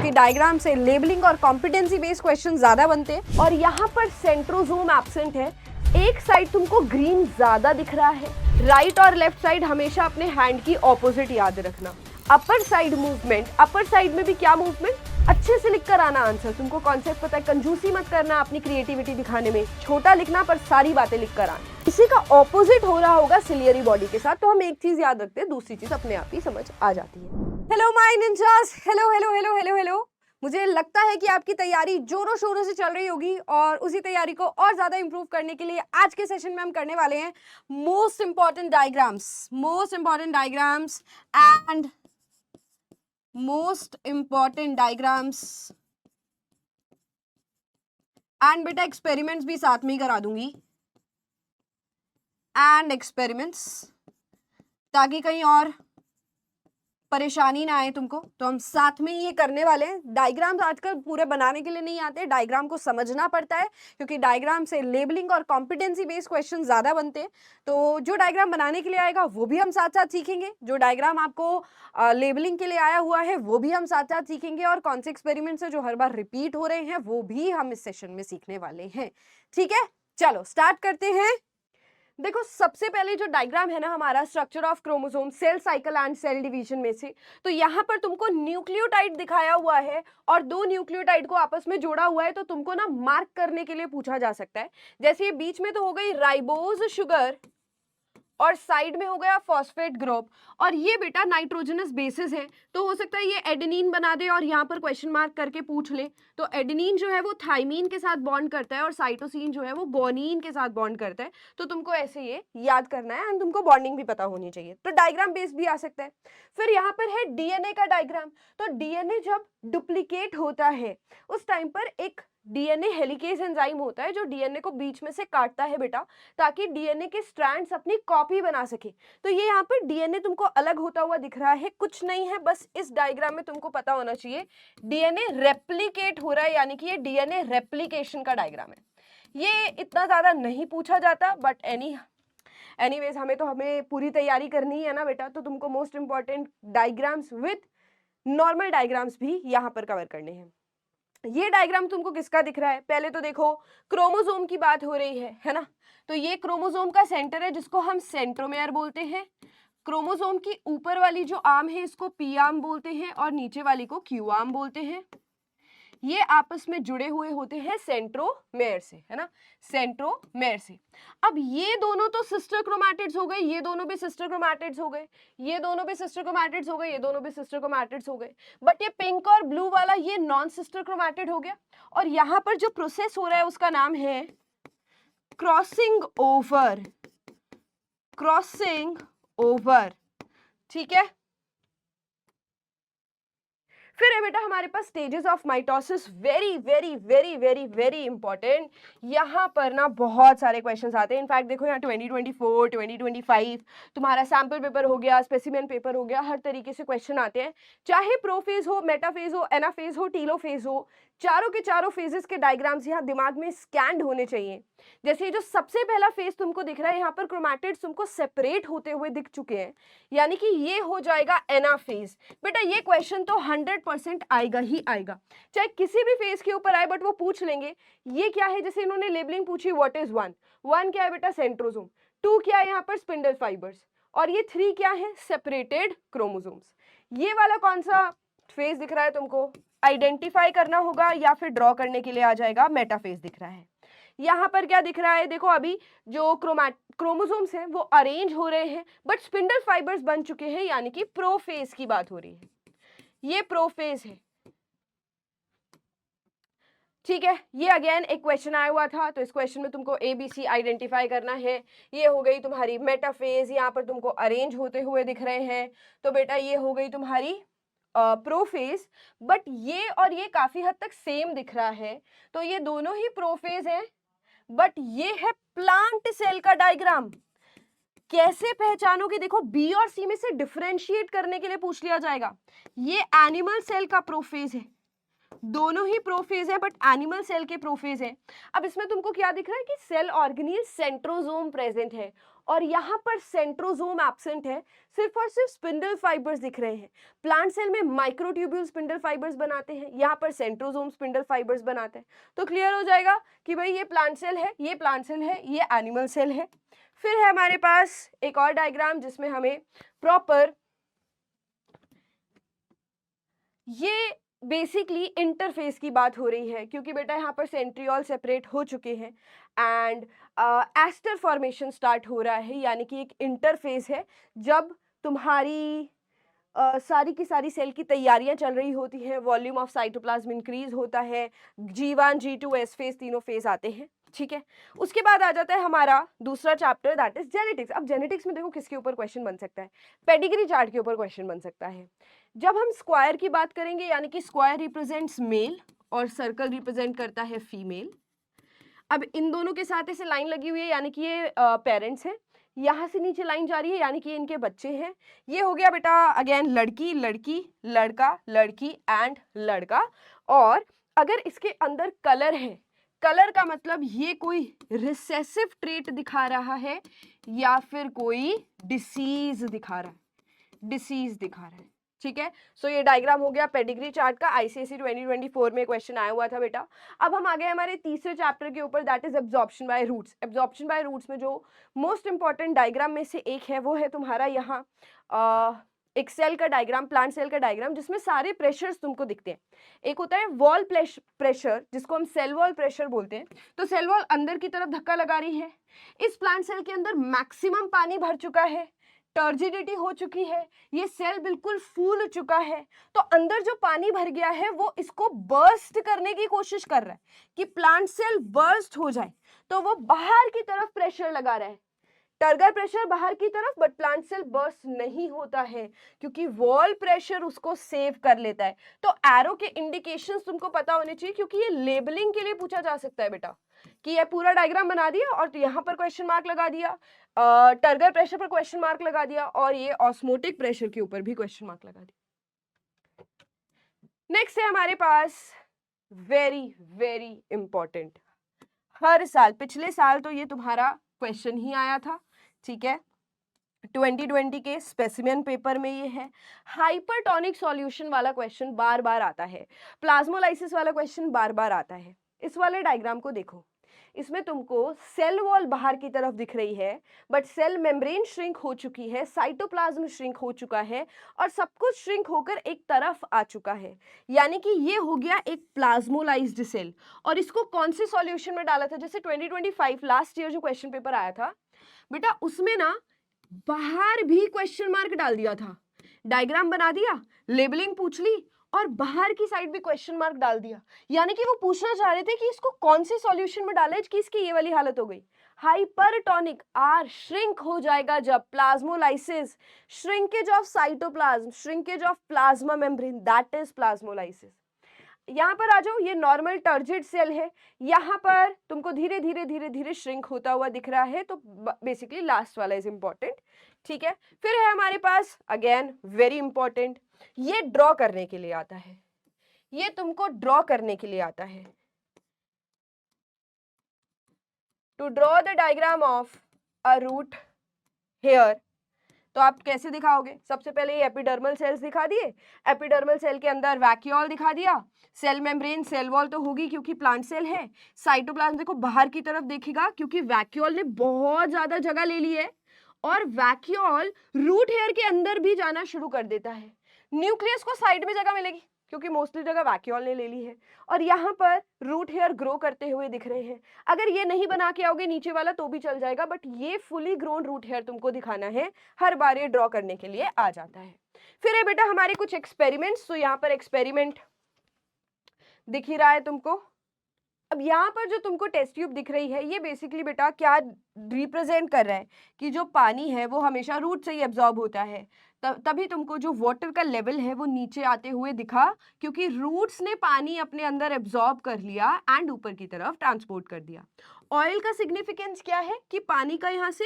क्योंकि डायग्राम से लेबलिंग और कॉम्पिटेंसी बेस्ड क्वेश्चन ज्यादा बनते हैं। और यहाँ पर सेंट्रोजोम एब्सेंट है। एक साइड तुमको ग्रीन ज्यादा दिख रहा है। राइट और लेफ्ट साइड हमेशा अपने हैंड की ऑपोजिट याद रखना। Upper side movement, upper side में भी क्या मूवमेंट, अच्छे से लिख कर आना आंसर। तुमको कॉन्सेप्ट पता है, कंजूसी मत करना अपनी क्रिएटिविटी दिखाने में, छोटा लिखना पर सारी बातें लिख कर आना। इसी का ऑपोजिट हो रहा होगा सिलियरी बॉडी के साथ, तो हम एक चीज याद रखते हैं, दूसरी चीज अपने आप ही समझ आ जाती है। Hello my ninjas, hello hello hello hello hello. मुझे लगता है कि आपकी तैयारी जोरों शोरों से चल रही होगी और उसी तैयारी को और ज्यादा इंप्रूव करने के लिए आज के सेशन में हम करने वाले हैं most important diagrams and most important diagrams and बेटा एक्सपेरिमेंट्स भी साथ में ही करा दूंगी एंड एक्सपेरिमेंट्स, ताकि कहीं और परेशानी ना आए तुमको। तो हम साथ में ही ये करने वाले हैं। डायग्राम्स आजकल पूरे बनाने के लिए नहीं आते, डायग्राम को समझना पड़ता है क्योंकि डायग्राम से लेबलिंग और कॉम्पिटेंसी बेस्ड क्वेश्चन ज्यादा बनते हैं। तो जो डायग्राम बनाने के लिए आएगा वो भी हम साथ साथ सीखेंगे, जो डायग्राम आपको लेबलिंग के लिए आया हुआ है वो भी हम साथ साथ सीखेंगे, और कौन से एक्सपेरिमेंट्स है जो हर बार रिपीट हो रहे हैं वो भी हम इस सेशन में सीखने वाले हैं। ठीक है, चलो स्टार्ट करते हैं। देखो, सबसे पहले जो डायग्राम है ना हमारा, structure of chromosome, cell cycle and cell division में से, तो यहाँ पर तुमको न्यूक्लियोटाइड दिखाया हुआ है और दो न्यूक्लियोटाइड को आपस में जोड़ा हुआ है, तो तुमको ना मार्क करने के लिए पूछा जा सकता है। जैसे ये बीच में तो हो गई राइबोज शुगर और साइड में हो गया फॉस्फेट ग्रुप, और ये बेटा नाइट्रोजनस बेसिस है, तो हो सकता है ये एडेनिन बना दे और यहाँ पर क्वेश्चन मार्क करके पूछ ले। तो एडेनिन जो है वो थाइमीन के साथ बॉन्ड करता है और साइटोसिन जो है वो गुआनिन के साथ बॉन्ड करता है। तो तुमको ऐसे ये याद करना है एंड तुमको बॉन्डिंग भी पता होनी चाहिए। तो डायग्राम बेस भी आ सकता है। फिर यहाँ पर है डीएनए का डायग्राम। तो डीएनए जब डुप्लीकेट होता है उस टाइम पर एक डीएनए हेलिकेज एंजाइम होता है जो डीएनए को बीच में से काटता है बेटा, ताकि डीएनए के स्ट्रैंड्स अपनी कॉपी बना सके। तो ये यहाँ पर डीएनए तुमको अलग होता हुआ दिख रहा है, कुछ नहीं है, बस इस डायग्राम में तुमको पता होना चाहिए डीएनए रेप्लिकेट हो रहा है, यानी कि ये डीएनए रेप्लिकेशन का डायग्राम है। ये इतना ज्यादा नहीं पूछा जाता, बट एनीवेज हमें पूरी तैयारी करनी है ना बेटा, तो तुमको most important diagrams with normal diagrams भी यहाँ पर कवर करने हैं। ये डायग्राम तुमको किसका दिख रहा है? पहले तो देखो, क्रोमोसोम की बात हो रही है ना, तो ये क्रोमोसोम का सेंटर है जिसको हम सेंट्रोमेयर बोलते हैं। क्रोमोसोम की ऊपर वाली जो आर्म है इसको पी आर्म बोलते हैं और नीचे वाली को क्यू आर्म बोलते हैं। ये आपस में जुड़े हुए होते हैं सेंट्रोमेयर से, है ना, सेंट्रोमेयर से। अब ये दोनों तो सिस्टर क्रोमैटिड्स हो गए, ये दोनों भी सिस्टर क्रोमैटिड्स हो गए, ये दोनों भी सिस्टर क्रोमैटिड्स हो गए, ये दोनों भी सिस्टर क्रोमैटिड्स हो गए। बट ये पिंक और ब्लू वाला ये नॉन सिस्टर क्रोमैटिड हो गया। और यहाँ पर जो प्रोसेस हो रहा है उसका नाम है क्रॉसिंग ओवर, क्रॉसिंग ओवर। ठीक है, फिर है बेटा हमारे पास stages of mitosis, very very very very very important. यहाँ पर ना बहुत सारे क्वेश्चंस आते हैं। इनफैक्ट देखो यहाँ 2024, 2025 तुम्हारा सैंपल पेपर हो गया, स्पेसिमेन पेपर हो गया, हर तरीके से क्वेश्चन आते हैं। चाहे प्रोफेज हो, मेटाफेज हो, एनाफेज हो, टीलोफेज हो, चारों के चारों फेजेस के डायग्राम्स यहाँ दिमाग में स्कैंड होने चाहिए। जैसे जो सबसे पहला फेज तुमको दिख रहा है, यहाँ पर क्रोमैटिड्स तुमको सेपरेट होते हुए दिख चुके हैं, यानी कि ये हो जाएगा एनाफेज। बेटा ये क्वेश्चन तो 100% आएगा ही आएगा, चाहे किसी भी फेज के ऊपर आए, बट वो पूछ लेंगे ये क्या है। जैसे इन्होंने लेबलिंग पूछी, व्हाट इज वन क्या है बेटा, सेंट्रोसोम, 2 क्या है यहाँ पर, स्पिंडल फाइबर्स, और ये 3 क्या है, सेपरेटेड क्रोमोसोम्स। ये वाला कौन सा फेज दिख रहा है तुमको, आइडेंटिफाई करना होगा या फिर ड्रॉ करने के लिए आ जाएगा, मेटाफेज दिख रहा है। यहाँ पर क्या दिख रहा है, देखो अभी जो क्रोमोसोम्स हैं वो अरेंज हो रहे हैं बट स्पिंडल फाइबर्स बन चुके हैं, यानी कि प्रोफेज की बात हो रही है, ये प्रोफेज है। ठीक है, ये अगेन एक क्वेश्चन आया हुआ था, तो इस क्वेश्चन में तुमको ABC आइडेंटिफाई करना है। ये हो गई तुम्हारी मेटाफेज, यहाँ पर तुमको अरेंज होते हुए दिख रहे हैं, तो बेटा ये हो गई तुम्हारी प्रोफेज। बट ये और ये काफी हद तक सेम दिख रहा है, तो ये दोनों ही प्रोफेज हैं, बट ये है प्लांट सेल का डायग्राम। कैसे पहचानोगे, देखो बी और सी में से डिफरेंशिएट करने के लिए पूछ लिया जाएगा। ये एनिमल सेल का प्रोफेज है दोनों ही प्रोफेज है बट एनिमल सेल के प्रोफेज है। अब इसमें तुमको क्या दिख रहा है कि सेल ऑर्गेनील सेंट्रोजोम प्रेजेंट है और यहाँ पर सेंट्रोजोम एब्सेंट है, सिर्फ और सिर्फ स्पिंडल फाइबर्स दिख रहे हैं। प्लांट सेल में माइक्रोट्यूब्यूल स्पिंडल फाइबर्स बनाते हैं, यहाँ पर सेंट्रोजोम स्पिंडल फाइबर्स बनाते हैं। तो क्लियर हो जाएगा कि भाई ये प्लांट सेल है, ये प्लांट सेल है, ये एनिमल सेल है। फिर है हमारे पास एक और डायग्राम जिसमें हमें प्रॉपर ये बेसिकली इंटरफेस की बात हो रही है, क्योंकि बेटा यहाँ पर सेंट्रियोल सेपरेट हो चुके हैं एंड एस्टर फॉर्मेशन स्टार्ट हो रहा है, यानी कि एक इंटरफेस है जब तुम्हारी सारी की सारी सेल की तैयारियां चल रही होती हैं, वॉल्यूम ऑफ साइटोप्लाज्म इंक्रीज होता है, G1 G2 S फेज तीनों फेज आते हैं, ठीक है। उसके बाद आ जाता है हमारा दूसरा चैप्टर, दैट इज जेनेटिक्स। अब जेनेटिक्स में देखो किसके ऊपर क्वेश्चन बन सकता है, पेडिग्री चार्ट के ऊपर क्वेश्चन बन सकता है। जब हम स्क्वायर की बात करेंगे, यानी कि स्क्वायर रिप्रेजेंट्स मेल और सर्कल रिप्रेजेंट करता है फीमेल। अब इन दोनों के साथ ऐसे लाइन लगी हुई है, यानी कि ये पेरेंट्स हैं, यहाँ से नीचे लाइन जा रही है, यानी कि इनके बच्चे हैं। ये हो गया बेटा अगेन लड़की लड़की, लड़का लड़की एंड लड़का। और अगर इसके अंदर कलर है, कलर का मतलब ये कोई रिसेसिव ट्रेट दिखा रहा है या फिर कोई डिसीज दिखा रहा है, डिसीज दिखा रहा है, ठीक है। सो ये डायग्राम हो गया पेडिग्री चार्ट का, आईसीएसई 2024 में क्वेश्चन आया हुआ था बेटा। अब हम आ गए हमारे तीसरे चैप्टर के ऊपर, that is absorption by roots. Absorption by roots में जो मोस्ट इंपॉर्टेंट डायग्राम में से एक है वो है तुम्हारा यहाँ एक सेल का डायग्राम, प्लांट सेल का डायग्राम, जिसमें सारे प्रेशर्स तुमको दिखते हैं। एक होता है वॉल प्रेशर जिसको हम सेल वॉल प्रेशर बोलते हैं। तो सेल वॉल अंदर की तरफ धक्का लगा रही है, इस प्लांट सेल के अंदर मैक्सिमम पानी भर चुका है, टर्जिडिटी हो चुकी है, ये सेल बिल्कुल फूल चुका है। तो अंदर जो पानी भर गया है वो इसको बर्स्ट करने की कोशिश कर रहा है कि प्लांट सेल बर्स्ट हो जाए, तो वो बाहर की तरफ प्रेशर लगा रहा है, टर्गर प्रेशर बाहर की तरफ, बट प्लांट सेल बर्स्ट नहीं होता है क्योंकि वॉल प्रेशर उसको सेव कर लेता है। तो एरो के इंडिकेशंस तुमको पता होने चाहिए, क्योंकि ये लेबलिंग के लिए पूछा जा सकता है बेटा कि ये पूरा डायग्राम बना दिया और तो यहाँ पर क्वेश्चन मार्क लगा दिया, टर्गर प्रेशर पर क्वेश्चन मार्क लगा दिया और ये ऑस्मोटिक प्रेशर के ऊपर भी क्वेश्चन मार्क लगा दिया। नेक्स्ट है हमारे पास वेरी वेरी इंपॉर्टेंट, हर साल, पिछले साल तो ये तुम्हारा क्वेश्चन ही आया था, ठीक है, 2020 के स्पेसिमेन पेपर में ये है। हाइपरटोनिक सॉल्यूशन वाला क्वेश्चन बार बार आता है, प्लाज्मोलाइसिस वाला क्वेश्चन बार बार आता है। इस वाले डायग्राम को देखो, इसमें तुमको सेल वॉल बाहर की तरफ दिख रही है बट सेल मेम्ब्रेन श्रिंक हो चुकी है, साइटोप्लाज्म श्रिंक हो चुका है और सब कुछ श्रिंक होकर एक तरफ आ चुका है, यानी कि ये हो गया एक प्लाज्मोलाइज्ड सेल। और इसको कौन से सॉल्यूशन में डाला था, जैसे 2025 लास्ट ईयर जो क्वेश्चन पेपर आया था बेटा, उसमें ना बाहर भी क्वेश्चन मार्क डाल दिया था, डायग्राम बना दिया, लेबलिंग पूछ ली और बाहर की साइड भी क्वेश्चन मार्क डाल दिया, यानी कि वो पूछना चाह रहे थे कि इसको कौन से सॉल्यूशन में डाले कि इसकी ये वाली हालत हो गई। हाइपरटोनिक आर श्रिंक हो जाएगा जब plasmolysis, shrinkage of cytoplasm, shrinkage of plasma membrane, that is plasmolysis. यहाँ पर आ जाओ, ये नॉर्मल टर्जिड सेल है, यहाँ पर तुमको धीरे धीरे धीरे धीरे श्रिंक होता हुआ दिख रहा है, तो बेसिकली लास्ट वाला इज इंपॉर्टेंट, ठीक है। फिर है हमारे पास अगेन वेरी इंपॉर्टेंट, ये ड्रॉ करने के लिए आता है, ये तुमको ड्रॉ करने के लिए आता है, to draw the diagram of a root hair. तो आप कैसे दिखाओगे, सबसे पहले ये एपिडर्मल सेल्स दिखा दिए, एपिडर्मल सेल के अंदर वैक्यूल दिखा दिया, सेल मेम्ब्रेन, सेल वॉल तो होगी क्योंकि प्लांट सेल है, साइटोप्लाज्म देखो बाहर की तरफ देखेगा क्योंकि वैक्यूल ने बहुत ज्यादा जगह ले ली है और वैक्यूल रूट हेयर के अंदर भी जाना शुरू कर देता है। न्यूक्लियस को साइड में जगह मिलेगी क्योंकि मोस्टली जगह वैक्यूल ने ले ली है और यहाँ पर रूट हेयर ग्रो करते हुए दिख रहे हैं। अगर ये नहीं बना के आओगे नीचे वाला तो भी चल जाएगा, बट ये फुली ग्रोन रूट हेयर तुमको दिखाना है, हर बार ये ड्रॉ करने के लिए आ जाता है। फिर है बेटा हमारे कुछ एक्सपेरिमेंट्स, तो यहाँ पर एक्सपेरिमेंट दिख ही रहा है तुमको। अब यहाँ पर जो तुमको टेस्ट ट्यूब दिख रही है, ये बेसिकली बेटा क्या रिप्रेजेंट कर रहा है कि जो पानी है वो हमेशा रूट से ही एब्जॉर्ब होता है, तभी तुमको जो वाटर का लेवल है वो नीचे आते हुए दिखा क्योंकि रूट्स ने पानी अपने अंदर एब्जॉर्ब कर लिया एंड ऊपर की तरफ ट्रांसपोर्ट कर दिया। ऑयल का सिग्निफिकेंस क्या है कि पानी का यहाँ से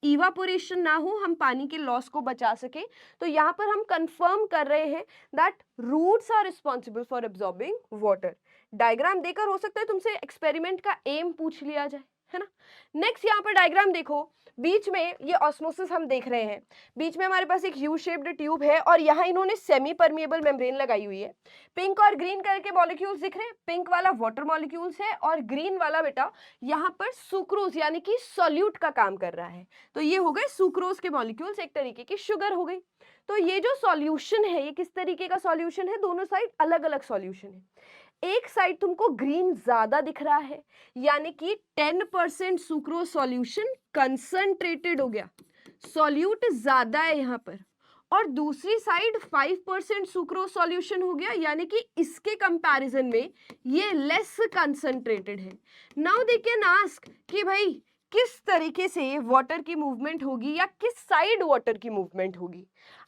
इवापोरेशन ना हो, हम पानी के लॉस को बचा सके। तो यहाँ पर हम कंफर्म कर रहे हैं that roots are responsible for absorbing water. Diagram देकर हो सकता है तुमसे एक्सपेरिमेंट का एम पूछ लिया जाए, है ना। नेक्स्ट यहाँ पर डायग्राम देखो, बीच में ये ऑस्मोसिस हम देख रहे हैं, बीच में हमारे पास एक यू शेप्ड ट्यूब है और यहाँ इन्होंने सेमी परमिएबल मेम्ब्रेन लगाई हुई है। पिंक और ग्रीन कलर के मॉलिक्यूल्स दिख रहे हैं, पिंक वाला वाटर मॉलिक्यूल्स है और ग्रीन वाला बेटा यहाँ पर सुक्रोज यानी कि सॉल्यूट का काम कर रहा है। तो ये हो गए सुक्रोज के मॉलिक्यूल्स, एक तरीके की शुगर हो गई। तो ये जो सॉल्यूशन है ये किस तरीके का सॉल्यूशन है, दोनों साइड अलग अलग सॉल्यूशन है। एक साइड तुमको ग्रीन ज्यादा दिख रहा है यानी कि 10% सुक्रोज सॉल्यूशन कंसंट्रेटेड हो गया, सॉल्यूट ज्यादा है यहाँ पर, और दूसरी साइड 5% सुक्रोज सॉल्यूशन हो गया यानी कि इसके कंपैरिजन में ये लेस कंसंट्रेटेड है। नाउ दे कैन आस्क कि भाई किस तरीके से वाटर की मूवमेंट होगी या किस साइड वाटर की मूवमेंट होगी।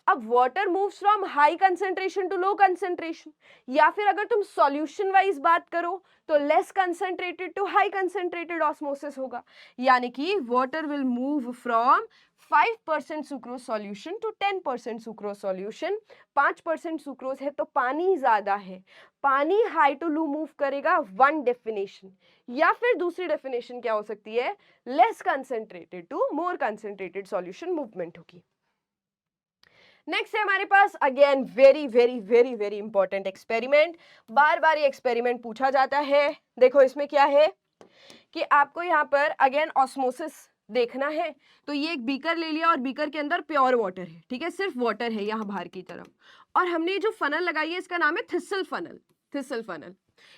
अब water moves from high concentration to low concentration, या फिर अगर तुम सॉल्यूशन वाइज बात करो तो less concentrated to high concentrated osmosis होगा, यानी कि water will move from 5% sucrose solution to 10% sucrose solution. 5% sucrose है तो पानी ज्यादा है, पानी हाई टू लो मूव करेगा, वन डेफिनेशन। या फिर दूसरी डेफिनेशन क्या हो सकती है, less concentrated to more concentrated solution movement होगी। नेक्स्ट है हमारे पास again very very very very important experiment, बार बार ये एक्सपेरिमेंट पूछा जाता है। देखो इसमें क्या है कि आपको यहाँ पर अगेन ऑस्मोसिस देखना है। तो ये एक बीकर ले लिया और बीकर के अंदर प्योर वाटर है, ठीक है, सिर्फ वाटर है यहाँ बाहर की तरफ, और हमने जो फनल लगाई है इसका नाम है थिसल फनल, थिसल फनल।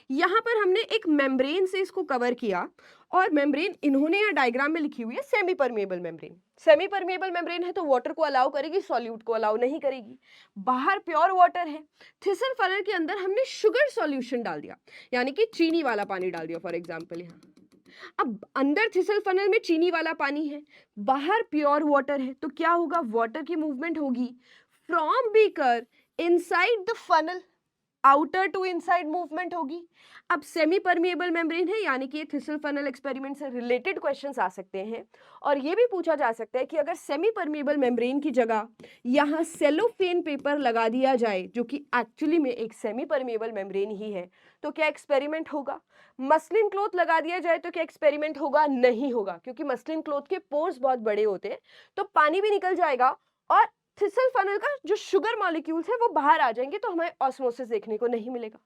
यहाँ पर हमने एक मेम्ब्रेन से इसको कवर किया, और मेम्ब्रेन इन्होंने यहाँ डायग्राम में लिखी हुई है semi permeable membrane. Semi permeable membrane है तो वाटर को अलाउ करेगी, सॉल्यूट को अलाउ नहीं करेगी। बाहर प्योर वाटर है, थिसल फनल के अंदर हमने शुगर सॉल्यूशन डाल दिया यानी कि चीनी वाला पानी डाल दिया फॉर एग्जांपल यहाँ। अब अंदर थिसल फनल में चीनी वाला पानी है, बाहर प्योर वाटर है, तो क्या होगा, वाटर की मूवमेंट होगी from beaker inside the funnel, outer to inside movement होगी। अब सेमी परमिएबल मेम्ब्रेन है यानी कि थिसल फनल एक्सपेरिमेंट से रिलेटेड क्वेश्चंस आ सकते हैं, और ये भी पूछा जा सकता है कि अगर सेमी परमिएबल मेम्ब्रेन की जगह यहाँ सेलोफेन पेपर लगा दिया जाए जो कि एक्चुअली में एक सेमी परमिएबल मेम्ब्रेन ही है, तो क्या एक्सपेरिमेंट होगा। मसलिन क्लॉथ लगा दिया जाए तो क्या एक्सपेरिमेंट होगा, नहीं होगा, क्योंकि मसलिन क्लॉथ के पोर्स बहुत बड़े होते हैं तो पानी भी निकल जाएगा और थिसल फनल का जो शुगर मॉलिक्यूल्स है वो बाहर आ जाएंगे, तो हमें ऑस्मोसिस देखने को नहीं मिलेगा।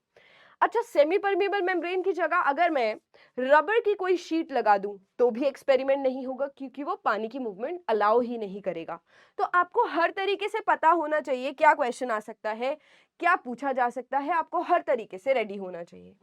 अच्छा, सेमी परमिएबल मेम्ब्रेन की जगह अगर मैं रबर की कोई शीट लगा दूं तो भी एक्सपेरिमेंट नहीं होगा, क्योंकि वो पानी की मूवमेंट अलाउ ही नहीं करेगा। तो आपको हर तरीके से पता होना चाहिए क्या क्वेश्चन आ सकता है, क्या पूछा जा सकता है, आपको हर तरीके से रेडी होना चाहिए।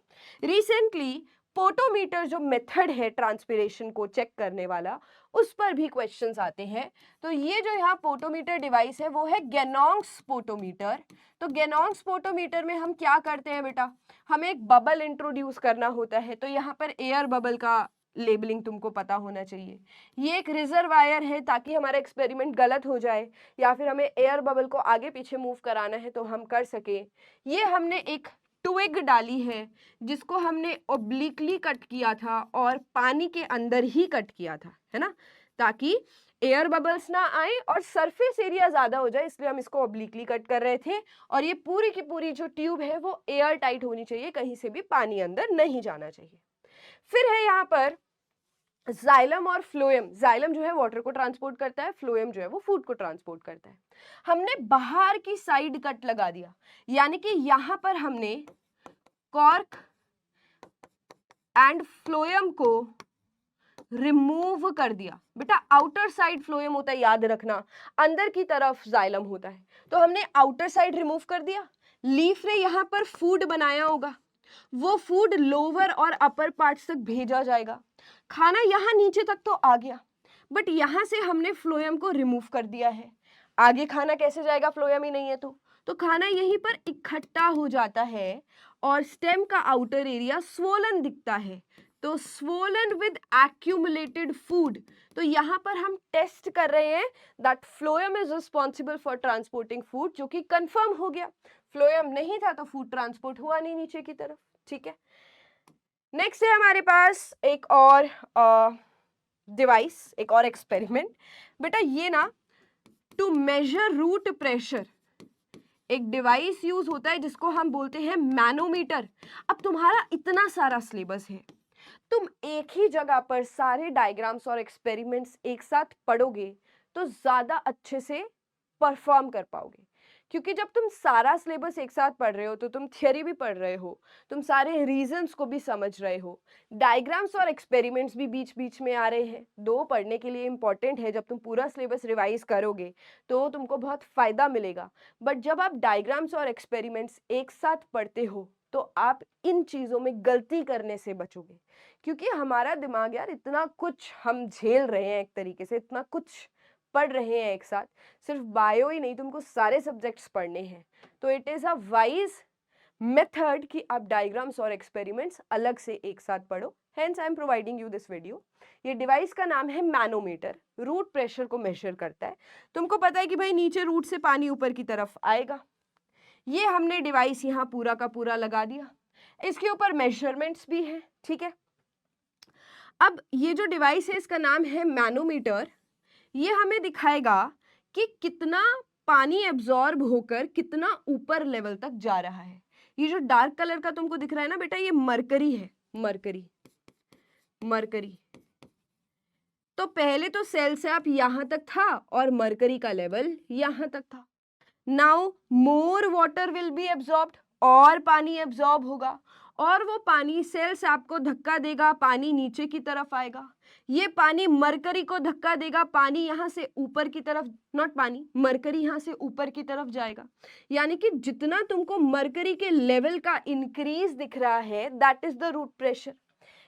रिसेंटली पोटोमीटर जो मेथड है ट्रांसपिरेशन को चेक करने वाला, उस पर भी क्वेश्चंस आते हैं। तो ये जो यहाँ पोटोमीटर डिवाइस है वो है गेनोंग्स पोटोमीटर। तो गेनोंग्स पोटोमीटर में हम क्या करते हैं बेटा, हमें एक बबल इंट्रोड्यूस करना होता है। तो यहाँ पर एयर बबल का लेबलिंग तुमको पता होना चाहिए। ये एक रिजर्वायर है ताकि हमारा एक्सपेरिमेंट गलत हो जाए या फिर हमें एयर बबल को आगे पीछे मूव कराना है तो हम कर सके। ये हमने एक ट्विग डाली है जिसको हमने ओब्लिकली कट किया था और पानी के अंदर ही कट किया था, है ना, ताकि एयर बबल्स ना आए और सरफेस एरिया ज्यादा हो जाए, इसलिए हम इसको ओब्लिकली कट कर रहे थे। और ये पूरी की पूरी जो ट्यूब है वो एयर टाइट होनी चाहिए, कहीं से भी पानी अंदर नहीं जाना चाहिए। फिर है यहाँ पर जाइलम और फ्लोएम। जाइलम जो है वाटर को ट्रांसपोर्ट करता है, फ्लोएम जो है वो फूड को ट्रांसपोर्ट करता है। हमने बाहर की साइड कट लगा दिया, यानी कि यहां पर हमने कॉर्क एंड फ्लोएम को रिमूव कर दिया। बेटा आउटर साइड फ्लोएम होता है, याद रखना, अंदर की तरफ जाइलम होता है। तो हमने आउटर साइड रिमूव कर दिया। लीफ ने यहां पर फूड बनाया होगा, वो फूड लोअर और अपर पार्ट्स तक भेजा जाएगा। खाना यहाँ नीचे तक तो आ गया, बट यहाँ से हमने फ्लोएम को रिमूव कर दिया है। आगे खाना कैसे जाएगा, फ्लोएम ही नहीं है तो खाना यहीं पर इकट्ठा हो जाता है और स्टेम का आउटर एरिया स्वोलन दिखता है। तो स्वोलन विद एक्यूमुलेटेड फूड। तो यहाँ पर हम टेस्ट कर रहे हैं that phloem is responsible for transporting food, जो कि कंफर्म हो गया। फ्लोएम नहीं था तो फूड ट्रांसपोर्ट हुआ नहीं नीचे की तरफ, ठीक है। नेक्स्ट है हमारे पास एक और डिवाइस, एक और एक्सपेरिमेंट बेटा, ये ना टू मेजर रूट प्रेशर एक डिवाइस यूज होता है जिसको हम बोलते हैं मैनोमीटर। अब तुम्हारा इतना सारा सिलेबस है, तुम एक ही जगह पर सारे डायग्राम्स और एक्सपेरिमेंट्स एक साथ पढ़ोगे तो ज्यादा अच्छे से परफॉर्म कर पाओगे, क्योंकि जब तुम सारा सिलेबस एक साथ पढ़ रहे हो तो तुम थियोरी भी पढ़ रहे हो, तुम सारे रीजंस को भी समझ रहे हो, डायग्राम्स और एक्सपेरिमेंट्स भी बीच बीच में आ रहे हैं। दो पढ़ने के लिए इंपॉर्टेंट है, जब तुम पूरा सिलेबस रिवाइज करोगे तो तुमको बहुत फायदा मिलेगा। बट जब आप डायग्राम्स और एक्सपेरिमेंट्स एक साथ पढ़ते हो तो आप इन चीज़ों में गलती करने से बचोगे, क्योंकि हमारा दिमाग यार इतना कुछ हम झेल रहे हैं, एक तरीके से इतना कुछ पढ़ रहे हैं एक साथ, सिर्फ बायो ही नहीं, तुमको सारे सब्जेक्ट्स पढ़ने हैं। तो it is a wise method कि आप डायग्राम्स और एक्सपेरिमेंट्स अलग से एक साथ पढ़ो। Hence I am providing you this video. ये डिवाइस का नाम है मैनोमीटर, रूट प्रेशर को मेजर करता है। तुमको पता है कि भाई नीचे रूट से पानी ऊपर की तरफ आएगा, ये हमने डिवाइस यहाँ पूरा का पूरा लगा दिया, इसके ऊपर मेजरमेंट्स भी हैं, ठीक है। अब ये जो डिवाइस है इसका नाम है मैनोमीटर, ये हमें दिखाएगा कि कितना पानी एब्जॉर्ब होकर कितना ऊपर लेवल तक जा रहा है। ये जो डार्क कलर का तुमको दिख रहा है ना बेटा, ये मरकरी है, मरकरी, मरकरी। तो पहले तो सेल से आप यहां तक था और मरकरी का लेवल यहां तक था। Now more water will be absorbed, और पानी एब्जॉर्ब होगा, और वो पानी सेल्स आपको धक्का देगा, पानी नीचे की तरफ आएगा, ये पानी मरकरी को धक्का देगा, पानी यहाँ से ऊपर की तरफ, नॉट पानी, मरकरी यहाँ से ऊपर की तरफ जाएगा। यानी कि जितना तुमको मरकरी के लेवल का इंक्रीज दिख रहा है that is the root pressure.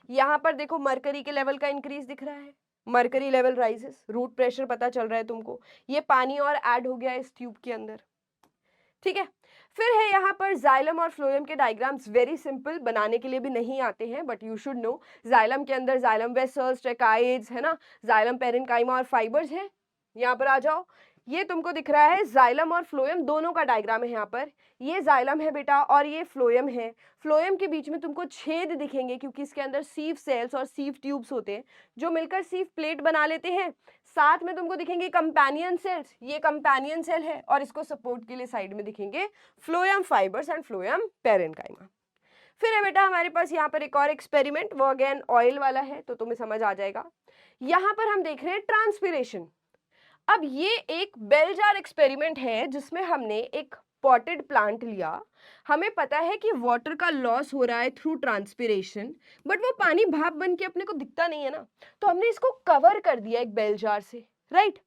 यहाँ पर देखो मरकरी के लेवल का इंक्रीज दिख रहा है, mercury level rises, root pressure पता चल रहा है तुमको, ये पानी और ऐड हो गया इस ट्यूब के अंदर, ठीक है। फिर है यहाँ पर जाइलम और फ्लोएम के डायग्राम्स, वेरी सिंपल, बनाने के लिए भी नहीं आते हैं but you should know. Xylem के अंदर जाइलम वेसल्स, ट्रेकाइड्स है ना, जाइलम पेरेन्काइमा और फाइबर्स है। यहाँ पर आ जाओ, ये तुमको दिख रहा है जाइलम और फ्लोएम दोनों का डायग्राम है यहाँ पर। ये जाइलम है बेटा और ये फ्लोएम है। फ्लोएम के बीच में तुमको छेद दिखेंगे क्योंकि इसके अंदर सीव सेल्स और सीव ट्यूब्स होते हैं जो मिलकर सीव प्लेट बना लेते हैं। साथ में तुमको दिखेंगे कंपेनियन सेल्स, ये कंपेनियन सेल है और इसको सपोर्ट के लिए साइड में दिखेंगे phloem fibres and phloem parenchyma. फिर है बेटा हमारे पास यहाँ पर एक और एक्सपेरिमेंट, वो अगेन ऑयल वाला है तो तुम्हें समझ आ जाएगा। यहाँ पर हम देख रहे हैं ट्रांसपिरेशन। अब ये एक बेल जार एक्सपेरिमेंट है जिसमें हमने एक पॉटेड प्लांट लिया, हमें पता है कि वाटर का लॉस हो रहा है थ्रू ट्रांसपिरेशन, बट वो पानी भाप बन के अपने को दिखता नहीं है ना, तो हमने इसको कवर कर दिया एक बेल जार से, राइट।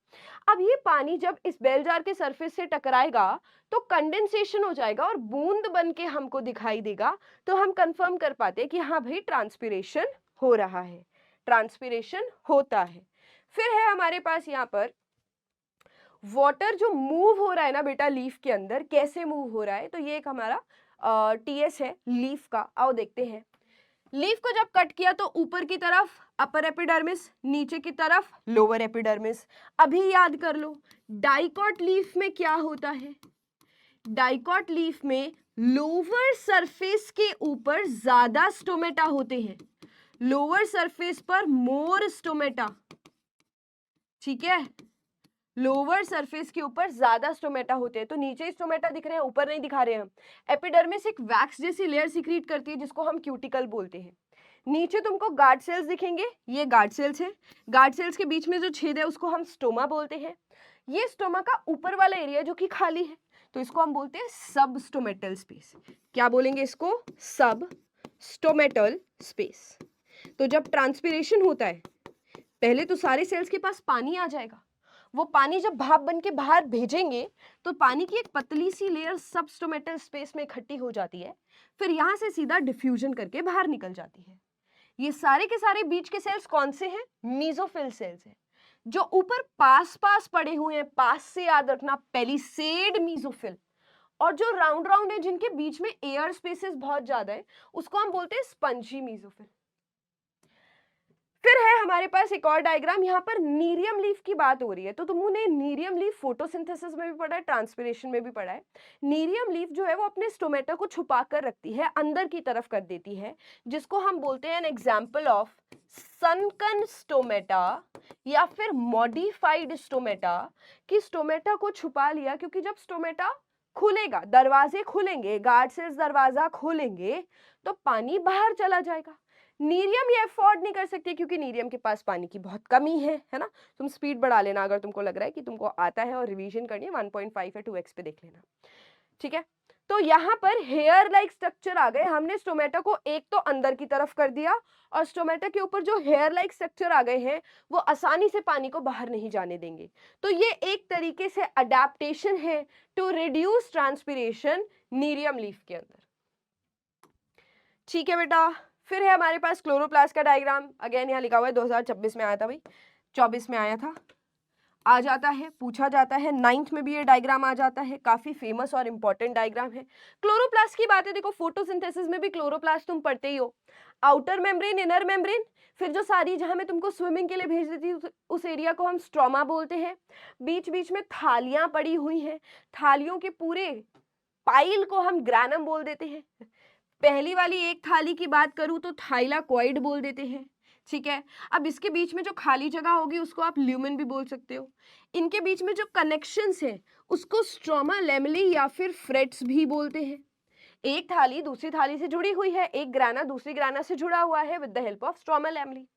अब ये पानी जब इस बेल जार के सरफेस से टकराएगा तो कंडेंसेशन हो जाएगा और बूंद बन के हमको दिखाई देगा, तो हम कंफर्म कर पाते हैं कि हाँ भाई ट्रांसपिरेशन हो रहा है, ट्रांसपिरेशन होता है। फिर है हमारे पास यहाँ पर वाटर जो मूव हो रहा है ना बेटा लीफ के अंदर, कैसे मूव हो रहा है, तो ये एक हमारा टीएस है लीफ का। आओ देखते हैं, लीफ को जब कट किया तो ऊपर की तरफ अपर एपिडर्मिस, नीचे की तरफ लोअर एपिडर्मिस। अभी याद कर लो डाइकॉट लीफ में क्या होता है, डाइकॉट लीफ में लोअर सरफेस के ऊपर ज्यादा स्टोमेटा होते हैं, लोअर सरफेस पर मोर स्टोमेटा, ठीक है, लोअर सरफेस के ऊपर ज्यादा स्टोमेटा होते हैं। तो नीचे स्टोमेटा दिख रहे हैं, ऊपर नहीं दिखा रहे हैं हम। एपिडर्मिस एक वैक्स जैसी लेयर सिक्रीट करती है जिसको हम क्यूटिकल बोलते हैं। नीचे तुमको गार्ड सेल्स दिखेंगे, ये गार्ड सेल्स हैं, गार्ड सेल्स के बीच में जो छेद है उसको हम स्टोमा बोलते हैं। ये स्टोमा का ऊपर वाला एरिया जो कि खाली है तो इसको हम बोलते हैं सब स्टोमेटल स्पेस। क्या बोलेंगे इसको, सब स्टोमेटल स्पेस। तो जब ट्रांसपिरेशन होता है पहले तो सारे सेल्स के पास पानी आ जाएगा, वो पानी जब भाप बन के बाहर भेजेंगे तो पानी की एक पतली सी लेयर सब स्टोमेटल स्पेस में इकट्ठी हो जाती है, फिर यहाँ से सीधा डिफ्यूजन करके बाहर निकल जाती है। ये सारे के सारे बीच के सेल्स कौन से हैं, मीजोफिल सेल्स हैं, जो ऊपर पास पास पड़े हुए हैं, पास से याद रखना, पेलिसेड मीजोफिल, और जो राउंड राउंड है जिनके बीच में एयर स्पेसेस बहुत ज्यादा है उसको हम बोलते हैं स्पंजी मीजोफिल। फिर है हमारे पास एक और डायग्राम, यहाँ पर नीरियम लीफ की बात हो रही है। तो तुमने नीरियम लीफ फोटोसिंथेसिस में भी पढ़ा है, ट्रांसपिरेशन में भी पढ़ा है। नीरियम लीफ जो है वो अपने स्टोमेटा को छुपा कर रखती है, अंदर की तरफ कर देती है, जिसको हम बोलते हैं एन एग्जाम्पल ऑफ सनकन स्टोमेटा या फिर मॉडिफाइड स्टोमेटा, कि स्टोमेटा को छुपा लिया, क्योंकि जब स्टोमेटा खुलेगा, दरवाजे खुलेंगे, गार्ड सेल्स दरवाजा खोलेंगे तो पानी बाहर चला जाएगा। नीरियम ये अफोर्ड नहीं कर सकती, क्योंकि नीरियम के पास पानी की बहुत कमी है ना। तुम स्पीड बढ़ा लेना अगर तुमको लग रहा है कि तुमको आता है और रिवीजन करनी है, 1.5 या 2x पे देख लेना, ठीक है। तो यहाँ पर हेयर लाइक स्ट्रक्चर आ गए, हमने स्टोमेटा को एक तो अंदर की तरफ कर दिया, और स्टोमेटा के ऊपर जो हेयर लाइक स्ट्रक्चर आ गए हैं वो आसानी से पानी को बाहर नहीं जाने देंगे। तो ये एक तरीके से अडेप्टेशन है to reduce transpiration Nerium leaf के अंदर, ठीक है बेटा। फिर है हमारे पास क्लोरोप्लास्ट का डायग्राम, अगेन यहाँ लिखा हुआ है 2026 में आया था भाई, 24 में आया था, आ जाता है, पूछा जाता है, 9th में भी ये डायग्राम आ जाता है, काफी फेमस और इंपॉर्टेंट डायग्राम है। क्लोरोप्लास्ट की बात है, देखो फोटोसिंथेसिस में भी क्लोरोप्लास्ट तुम पढ़ते ही हो, आउटर मेम्ब्रेन, इनर मेम्ब्रेन, फिर जो सारी जहां मैं तुमको स्विमिंग के लिए भेज देती हूँ उस एरिया को हम स्ट्रोमा बोलते हैं। बीच बीच में थालियां पड़ी हुई हैं, थालियों के पूरे पाइल को हम ग्रैनम बोल देते हैं। पहली वाली एक थाली की बात करूं तो थाइलाकॉइड बोल देते हैं, ठीक है। अब इसके बीच में जो खाली जगह होगी उसको आप ल्यूमेन भी बोल सकते हो। इनके बीच में जो कनेक्शंस हैं उसको स्ट्रोमा लेमेली या फिर फ्रेट्स भी बोलते हैं। एक थाली दूसरी थाली से जुड़ी हुई है, एक ग्राना दूसरी ग्राना से जुड़ा हुआ है with the help of stroma lamellae.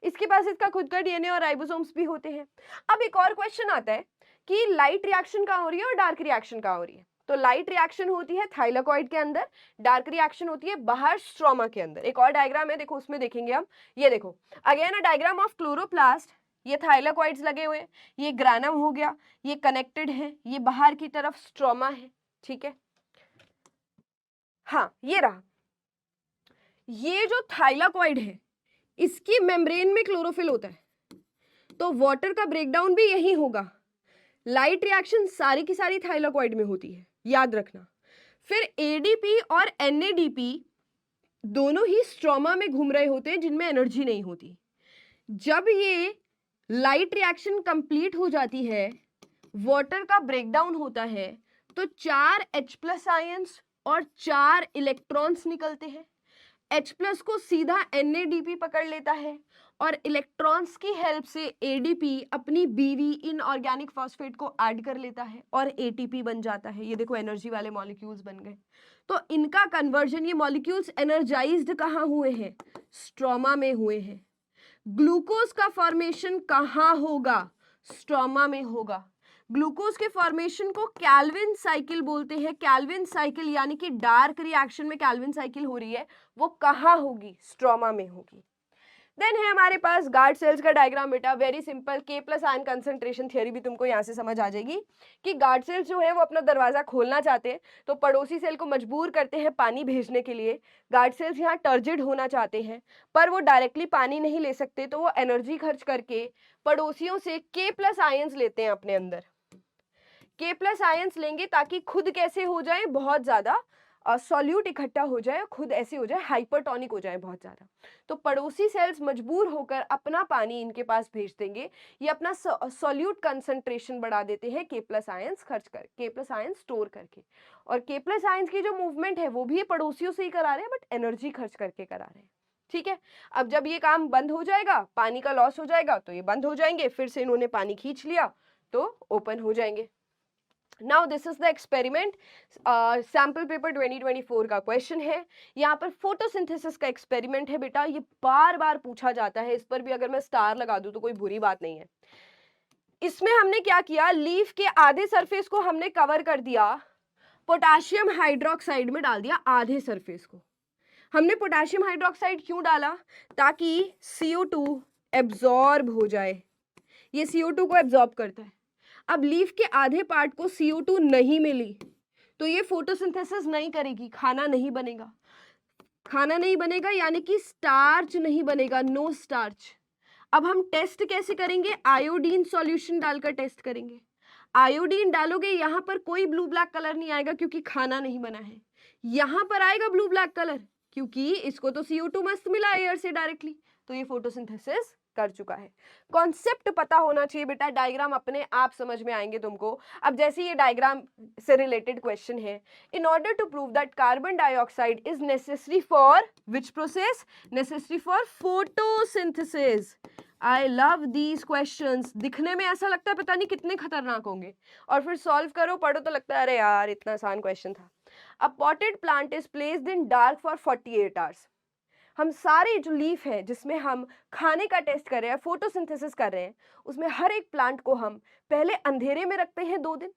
इसके पास इसका खुद का डीएनए और राइबोसोम्स भी होते हैं। अब एक और क्वेश्चन आता है कि लाइट रिएक्शन कहाँ हो रही है और डार्क रिएक्शन कहाँ हो रही है। तो लाइट रिएक्शन होती है थाइलाकॉइड के अंदर, डार्क रिएक्शन होती है बाहर स्ट्रोमा के अंदर। एक और डायग्राम है, देखो उसमें देखेंगे हम, ये देखो again a diagram of chloroplast, ये थाइलाकॉइड्स लगे हुए, ये ग्रानम हो गया, ये कनेक्टेड है, ये बाहर की तरफ स्ट्रोमा है, ठीक है। हाँ ये रहा, ये जो थाइलाकॉइड है इसकी मेम्ब्रेन में क्लोरोफिल होता है, तो वाटर का ब्रेकडाउन भी यही होगा। लाइट रिएक्शन सारी की सारी थाइलाकॉइड में होती है, याद रखना। फिर एडीपी और एनएडीपी दोनों ही स्ट्रोमा में घूम रहे होते हैं, जिनमें एनर्जी नहीं होती। जब ये लाइट रिएक्शन कंप्लीट हो जाती है, वाटर का ब्रेकडाउन होता है, तो 4 H+ आयंस और 4 इलेक्ट्रॉन्स निकलते हैं। H+ को सीधा NADP पकड़ लेता है और इलेक्ट्रॉन्स की हेल्प से ADP अपनी BV इनऑर्गेनिक फॉस्फेट को ऐड कर लेता है और ATP बन जाता है। ये देखो एनर्जी वाले मॉलिक्यूल्स बन गए। तो इनका कन्वर्जन, ये मॉलिक्यूल्स एनर्जाइज्ड कहाँ हुए हैं? स्ट्रोमा में हुए हैं। ग्लूकोज का फॉर्मेशन कहाँ होगा? स्ट्रोमा में होगा। ग्लूकोज के फॉर्मेशन को कैल्विन साइकिल बोलते हैं। कैल्विन साइकिल यानी कि डार्क रिएक्शन में कैल्विन साइकिल हो रही है, वो कहाँ होगी? स्ट्रोमा में होगी। देन है हमारे पास गार्ड सेल्स का डायग्राम बेटा, very simple. K+ ion concentration theory भी तुमको यहाँ से समझ आ जाएगी कि गार्ड सेल्स जो है वो अपना दरवाजा खोलना चाहते हैं, तो पड़ोसी सेल को मजबूर करते हैं पानी भेजने के लिए। गार्ड सेल्स यहाँ टर्जिड होना चाहते हैं, पर वो डायरेक्टली पानी नहीं ले सकते, तो वो एनर्जी खर्च करके पड़ोसियों से K+ आयंस लेते हैं अपने अंदर। K+ आयंस लेंगे ताकि खुद कैसे हो जाए, बहुत ज्यादा सॉल्यूट इकट्ठा हो जाए, खुद ऐसे हो जाए हाइपरटोनिक हो जाए बहुत ज्यादा। तो पड़ोसी सेल्स मजबूर होकर अपना पानी इनके पास भेज देंगे, ये अपना सॉल्यूट कंसंट्रेशन बढ़ा देते हैं K+ आयंस खर्च कर, K+ आयंस स्टोर करके। और K+ आयंस की जो मूवमेंट है वो भी पड़ोसियों से ही करा रहे हैं, बट एनर्जी खर्च करके करा रहे हैं, ठीक है। अब जब ये काम बंद हो जाएगा, पानी का लॉस हो जाएगा, तो ये बंद हो जाएंगे, फिर से इन्होंने पानी खींच लिया तो ओपन हो जाएंगे। Now this is the experiment, sample paper 2024 का क्वेश्चन है। यहाँ पर फोटोसिंथेसिस का एक्सपेरिमेंट है बेटा, ये बार बार पूछा जाता है, इस पर भी अगर मैं स्टार लगा दूं तो कोई बुरी बात नहीं है। इसमें हमने क्या किया, लीफ के आधे सरफेस को हमने कवर कर दिया, पोटाशियम हाइड्रोक्साइड में डाल दिया आधे सरफेस को। हमने पोटाशियम हाइड्रोक्साइड क्यों डाला? ताकि CO2 एब्जॉर्ब हो जाए, ये CO2 को एब्जॉर्ब करता है। अब लीफ के आधे पार्ट को CO2 नहीं मिली तो ये फोटोसिंथेसिस नहीं करेगी, खाना नहीं बनेगा। खाना नहीं बनेगा यानी कि स्टार्च नहीं बनेगा, नो स्टार्च। अब हम टेस्ट कैसे करेंगे? आयोडीन सॉल्यूशन डालकर टेस्ट करेंगे। आयोडीन डालोगे, यहां पर कोई ब्लू ब्लैक कलर नहीं आएगा क्योंकि खाना नहीं बना है। यहां पर आएगा ब्लू ब्लैक कलर क्योंकि इसको तो CO2 मस्त मिला एयर से डायरेक्टली, तो ये फोटोसिंथेसिस कर चुका है। कॉन्सेप्ट पता होना चाहिए बेटा, डायग्राम अपने आप समझ में आएंगे तुमको। अब जैसे ये डायग्राम से रिलेटेड क्वेश्चन है, in order to prove that carbon dioxide is necessary for which process, necessary for photosynthesis. I love these questions. दिखने में ऐसा लगता है पता नहीं कितने खतरनाक होंगे, और फिर सॉल्व करो पढ़ो तो लगता है अरे यार इतना आसान क्वेश्चन था। A potted plant is placed in dark for 48 hours. हम सारे जो लीफ है जिसमें हम खाने का टेस्ट कर रहे हैं, फोटोसिंथेसिस कर रहे हैं, उसमें हर एक प्लांट को हम पहले अंधेरे में रखते हैं 2 दिन,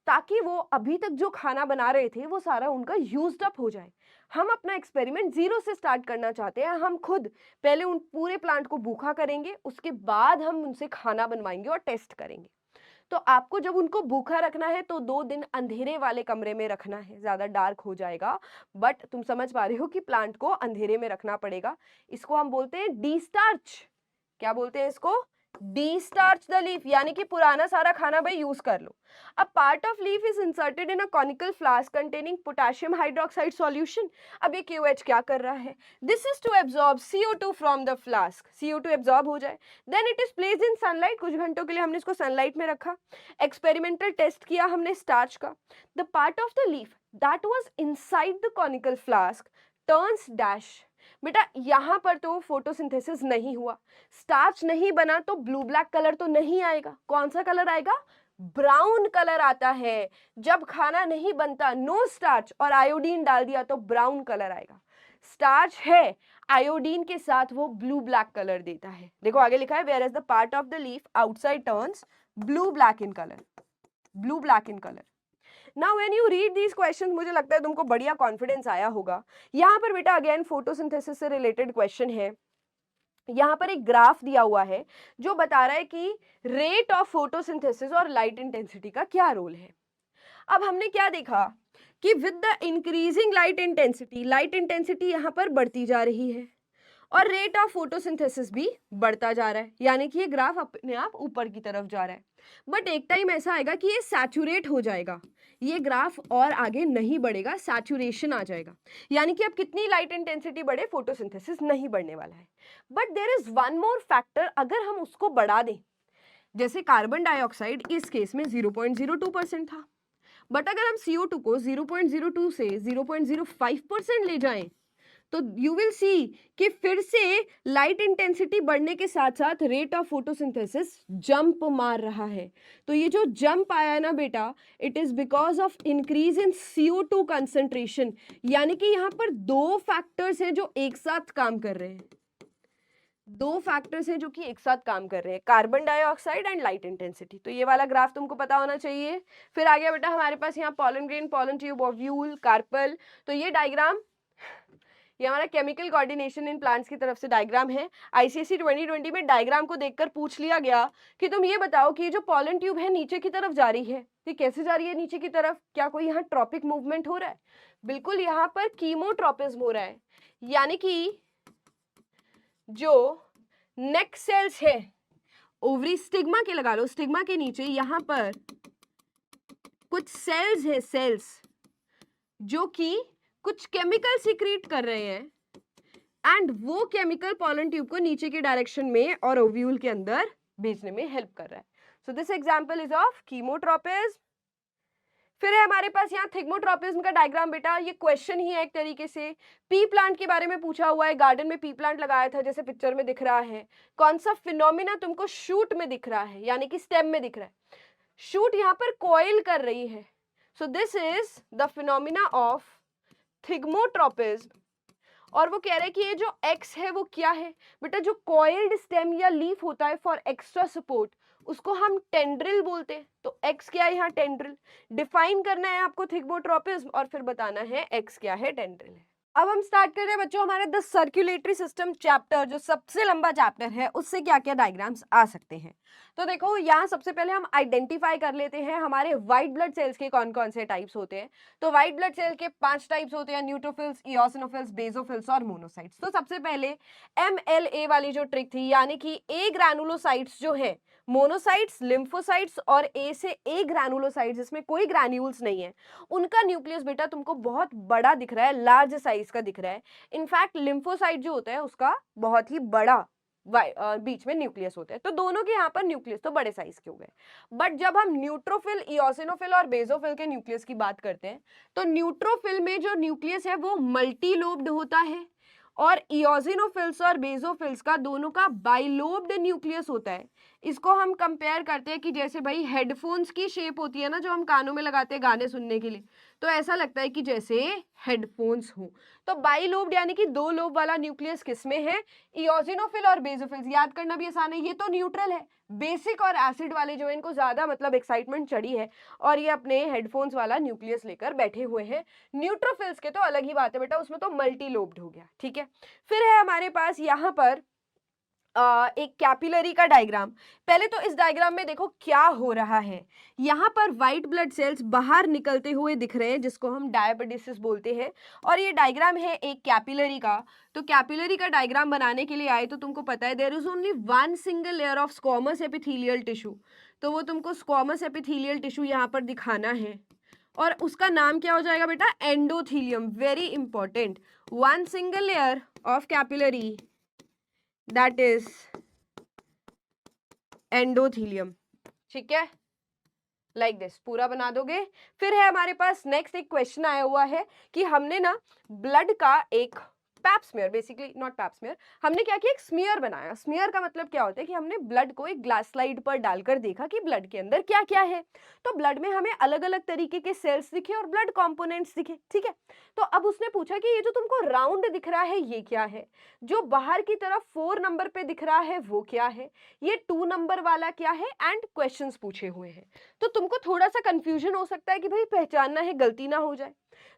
ताकि वो अभी तक जो खाना बना रहे थे वो सारा उनका यूज्ड अप हो जाए। हम अपना एक्सपेरिमेंट 0 से स्टार्ट करना चाहते हैं। हम खुद पहले उन पूरे प्लांट को भूखा करेंगे, उसके बाद हम उनसे खाना बनवाएंगे और टेस्ट करेंगे। तो आपको जब उनको भूखा रखना है तो 2 दिन अंधेरे वाले कमरे में रखना है, ज्यादा डार्क हो जाएगा, बट तुम समझ पा रहे हो कि प्लांट को अंधेरे में रखना पड़ेगा। इसको हम बोलते हैं डी-स्टार्च। क्या बोलते हैं इसको? डी-स्टार्च द लीफ, यानी कि पुराना सारा खाना भाई यूज कर लो। अब part of leaf is inserted in a conical flask containing potassium hydroxide solution. अब ये KOH क्या कर रहा है? This is to absorb CO2 from the flask. CO2 absorb हो जाए, then it is placed in sunlight. कुछ घंटों के लिए हमने इसको सनलाइट में रखा, एक्सपेरिमेंटल टेस्ट किया हमने स्टार्च का। The part of the leaf that was inside the conical flask turns dash. बेटा यहां पर तो फोटोसिंथेसिस नहीं हुआ, स्टार्च नहीं बना, तो ब्लू ब्लैक कलर तो नहीं आएगा। कौन सा कलर आएगा? ब्राउन कलर आता है। जब खाना नहीं बनता, नो स्टार्च और आयोडीन डाल दिया तो ब्राउन कलर आएगा। स्टार्च है, आयोडीन के साथ वो ब्लू ब्लैक कलर देता है। देखो आगे लिखा है, whereas the part of the leaf outside turns blue black in colour, blue black in colour. Now when you read these questions, मुझे लगता है तुमको बढ़िया कॉन्फिडेंस आया होगा। यहाँ पर बेटा अगेन फोटोसिंथेसिस से रिलेटेड क्वेश्चन है। यहाँ पर एक ग्राफ दिया हुआ है जो बता रहा है कि रेट ऑफ फोटोसिंथेसिस और लाइट इंटेंसिटी का क्या रोल है। अब हमने क्या देखा कि with the increasing light intensity यहाँ पर बढ़ती जा रही है और रेट ऑफ फोटोसिंथेसिस भी बढ़ता जा रहा है, यानी कि ये ग्राफ अपने आप ऊपर की तरफ जा रहा है। बट एक टाइम ऐसा आएगा कि ये सैचुरेट हो जाएगा, ये ग्राफ और आगे नहीं बढ़ेगा, सैचुरेशन आ जाएगा, यानी कि अब कितनी लाइट इंटेंसिटी बढ़े, फोटोसिंथेसिस नहीं बढ़ने वाला है। But there is one more factor, अगर हम उसको बढ़ा दें, जैसे कार्बन डाइऑक्साइड इस केस में 0.02% था, बट अगर हम CO2 को 0.02 से 0.05% ले जाएं, तो यू विल सी कि फिर से लाइट इंटेंसिटी बढ़ने के साथ साथ रेट ऑफ फोटोसिंथेसिस जंप मार रहा है। तो ये जो जंप आया है ना बेटा, it is because of increase in CO2 concentration, यानी कि यहाँ पर 2 फैक्टर्स हैं जो एक साथ काम कर रहे हैं, 2 फैक्टर्स हैं जो कि एक साथ काम कर रहे हैं, carbon dioxide and light intensity. तो ये वाला ग्राफ तुमको पता होना चाहिए। फिर आ गया बेटा हमारे पास यहाँ pollen grain, pollen tube, ovule, carpel. तो ये डायग्राम, ये हमारा केमिकल कोऑर्डिनेशन इन प्लांट्स की तरफ से डायग्राम है। ICSE 2020 में डायग्राम को देखकर पूछ लिया गया कि तुम ये बताओ कि ये जो पॉलन ट्यूब है नीचे की तरफ जा रही है, ये कैसे जा रही है नीचे की तरफ? क्या कोई यहाँ ट्रॉपिक मूवमेंट हो रहा है? बिल्कुल, यहाँ पर कीमोट्रॉपिज्म हो रहा है, यानी कि जो नेक सेल्स है, ओवरी स्टिग्मा के लगा लो, स्टिग्मा के नीचे यहाँ पर कुछ सेल्स है, सेल्स जो कि कुछ केमिकल सीक्रेट कर रहे हैं, एंड वो केमिकल पॉलन ट्यूब को नीचे के डायरेक्शन में और ओव्यूल के अंदर भेजने में हेल्प कर रहा है। So this example is of chemotropism. फिर है हमारे पास यहाँ थिग्मोट्रॉपिज्म का डायग्राम। बेटा ये क्वेश्चन ही है एक तरीके से, पी प्लांट के बारे में पूछा हुआ है, गार्डन में पी प्लांट लगाया था जैसे पिक्चर में दिख रहा है। कौन सा फिनोमिना तुमको शूट में दिख रहा है, यानी कि स्टेम में दिख रहा है? शूट यहाँ पर कॉइल कर रही है। So this is the phenomena of thigmotropism. और वो कह रहे हैं कि ये जो एक्स है वो क्या है? बेटा जो कॉइल्ड स्टेम या लीफ होता है फॉर एक्स्ट्रा सपोर्ट, उसको हम टेंड्रिल बोलते हैं। तो एक्स क्या है यहाँ? टेंड्रिल। डिफाइन करना है आपको थिग्मोट्रॉपिज्म और फिर बताना है एक्स क्या है, टेंड्रिल है। अब हम स्टार्ट कर रहे हैं बच्चों हमारे द सर्कुलेटरी सिस्टम चैप्टर, जो सबसे लंबा चैप्टर है, उससे क्या क्या डायग्राम्स आ सकते हैं। तो देखो यहाँ सबसे पहले हम आइडेंटिफाई कर लेते हैं हमारे व्हाइट ब्लड सेल्स के कौन कौन से टाइप्स होते हैं। तो व्हाइट ब्लड सेल के 5 टाइप्स होते हैं, न्यूट्रोफिल्स, इओसिनोफिल्स, बेसोफिल्स और मोनोसाइट्स। तो सबसे पहले MLA वाली जो ट्रिक थी, यानी कि ए ग्रैनुलोसाइट्स जो है, मोनोसाइट्स, लिम्फोसाइट्स और ए से ए ग्रैनुलोसाइट्स जिसमें कोई ग्रैन्यूल्स नहीं है, उनका न्यूक्लियस बेटा तुमको बहुत बड़ा दिख रहा है, लार्ज साइज का दिख रहा है। इनफैक्ट लिम्फोसाइट जो होता है उसका बहुत ही बड़ा बीच में न्यूक्लियस होता है। तो दोनों के यहाँ पर न्यूक्लियस तो बड़े साइज के हो गए। बट जब हम न्यूट्रोफिल, इओसिनोफिल और बेसोफिल के न्यूक्लियस की बात करते हैं, तो न्यूट्रोफिल में जो न्यूक्लियस है वो मल्टीलोब्ड होता है और इओसिनोफिल्स और बेसोफिल्स का दोनों का बाइलोब्ड न्यूक्लियस होता है। इसको हम कंपेयर करते हैं कि जैसे भाई हेडफोन्स की शेप होती है ना, जो हम कानों में लगाते हैं गाने सुनने के लिए, तो ऐसा लगता है कि जैसे हेडफोन्स हो। तो बाइलोब्ड यानी कि 2 लोब वाला न्यूक्लियस किसमें है? इओसिनोफिल और बेसोफिल्स। याद करना भी आसान है, ये तो न्यूट्रल है। बेसिक और एसिड वाले जो है इनको ज्यादा मतलब एक्साइटमेंट चढ़ी है और ये अपने हेडफोन्स वाला न्यूक्लियस लेकर बैठे हुए हैं। न्यूट्रोफिल्स के तो अलग ही बात है बेटा, उसमें तो मल्टी लोब्ड हो गया, ठीक है। फिर है हमारे पास यहाँ पर एक कैपिलरी का डायग्राम। पहले तो इस डायग्राम में देखो क्या हो रहा है। यहाँ पर व्हाइट ब्लड सेल्स बाहर निकलते हुए दिख रहे हैं, जिसको हम डायबिटिस बोलते हैं, और ये डायग्राम है एक कैपिलरी का। तो कैपिलरी का डायग्राम बनाने के लिए आए तो तुमको पता है there is only one single layer of squamous epithelial tissue. तो वो तुमको स्क्वामस एपिथेलियल टिश्यू यहाँ पर दिखाना है और उसका नाम क्या हो जाएगा बेटा? Endothelium. Very important, one single layer of capillary, that is endothelium, ठीक है, लाइक दिस पूरा बना दोगे। फिर है हमारे पास नेक्स्ट एक क्वेश्चन आया हुआ है कि हमने ना ब्लड का एक pap smear, basically not pap smear, हमने क्या किया? एक स्मीयर बनाया। स्मीयर का मतलब क्या होता है कि हमने ब्लड को एक ग्लास स्लाइड पर डालकर देखा कि ब्लड के अंदर क्या क्या है। तो ब्लड में हमें अलग अलग तरीके के सेल्स दिखे और ब्लड कंपोनेंट्स दिखे, ठीक है। तो अब उसने पूछा कि ये जो तुमको राउंड दिख रहा है ये क्या है, जो बाहर की तरफ 4 नंबर पे दिख रहा है वो क्या है, ये 2 नंबर वाला क्या है, एंड क्वेश्चंस पूछे हुए हैं। तो तुमको थोड़ा सा कंफ्यूजन हो सकता है कि भाई पहचानना है, गलती ना हो जाए।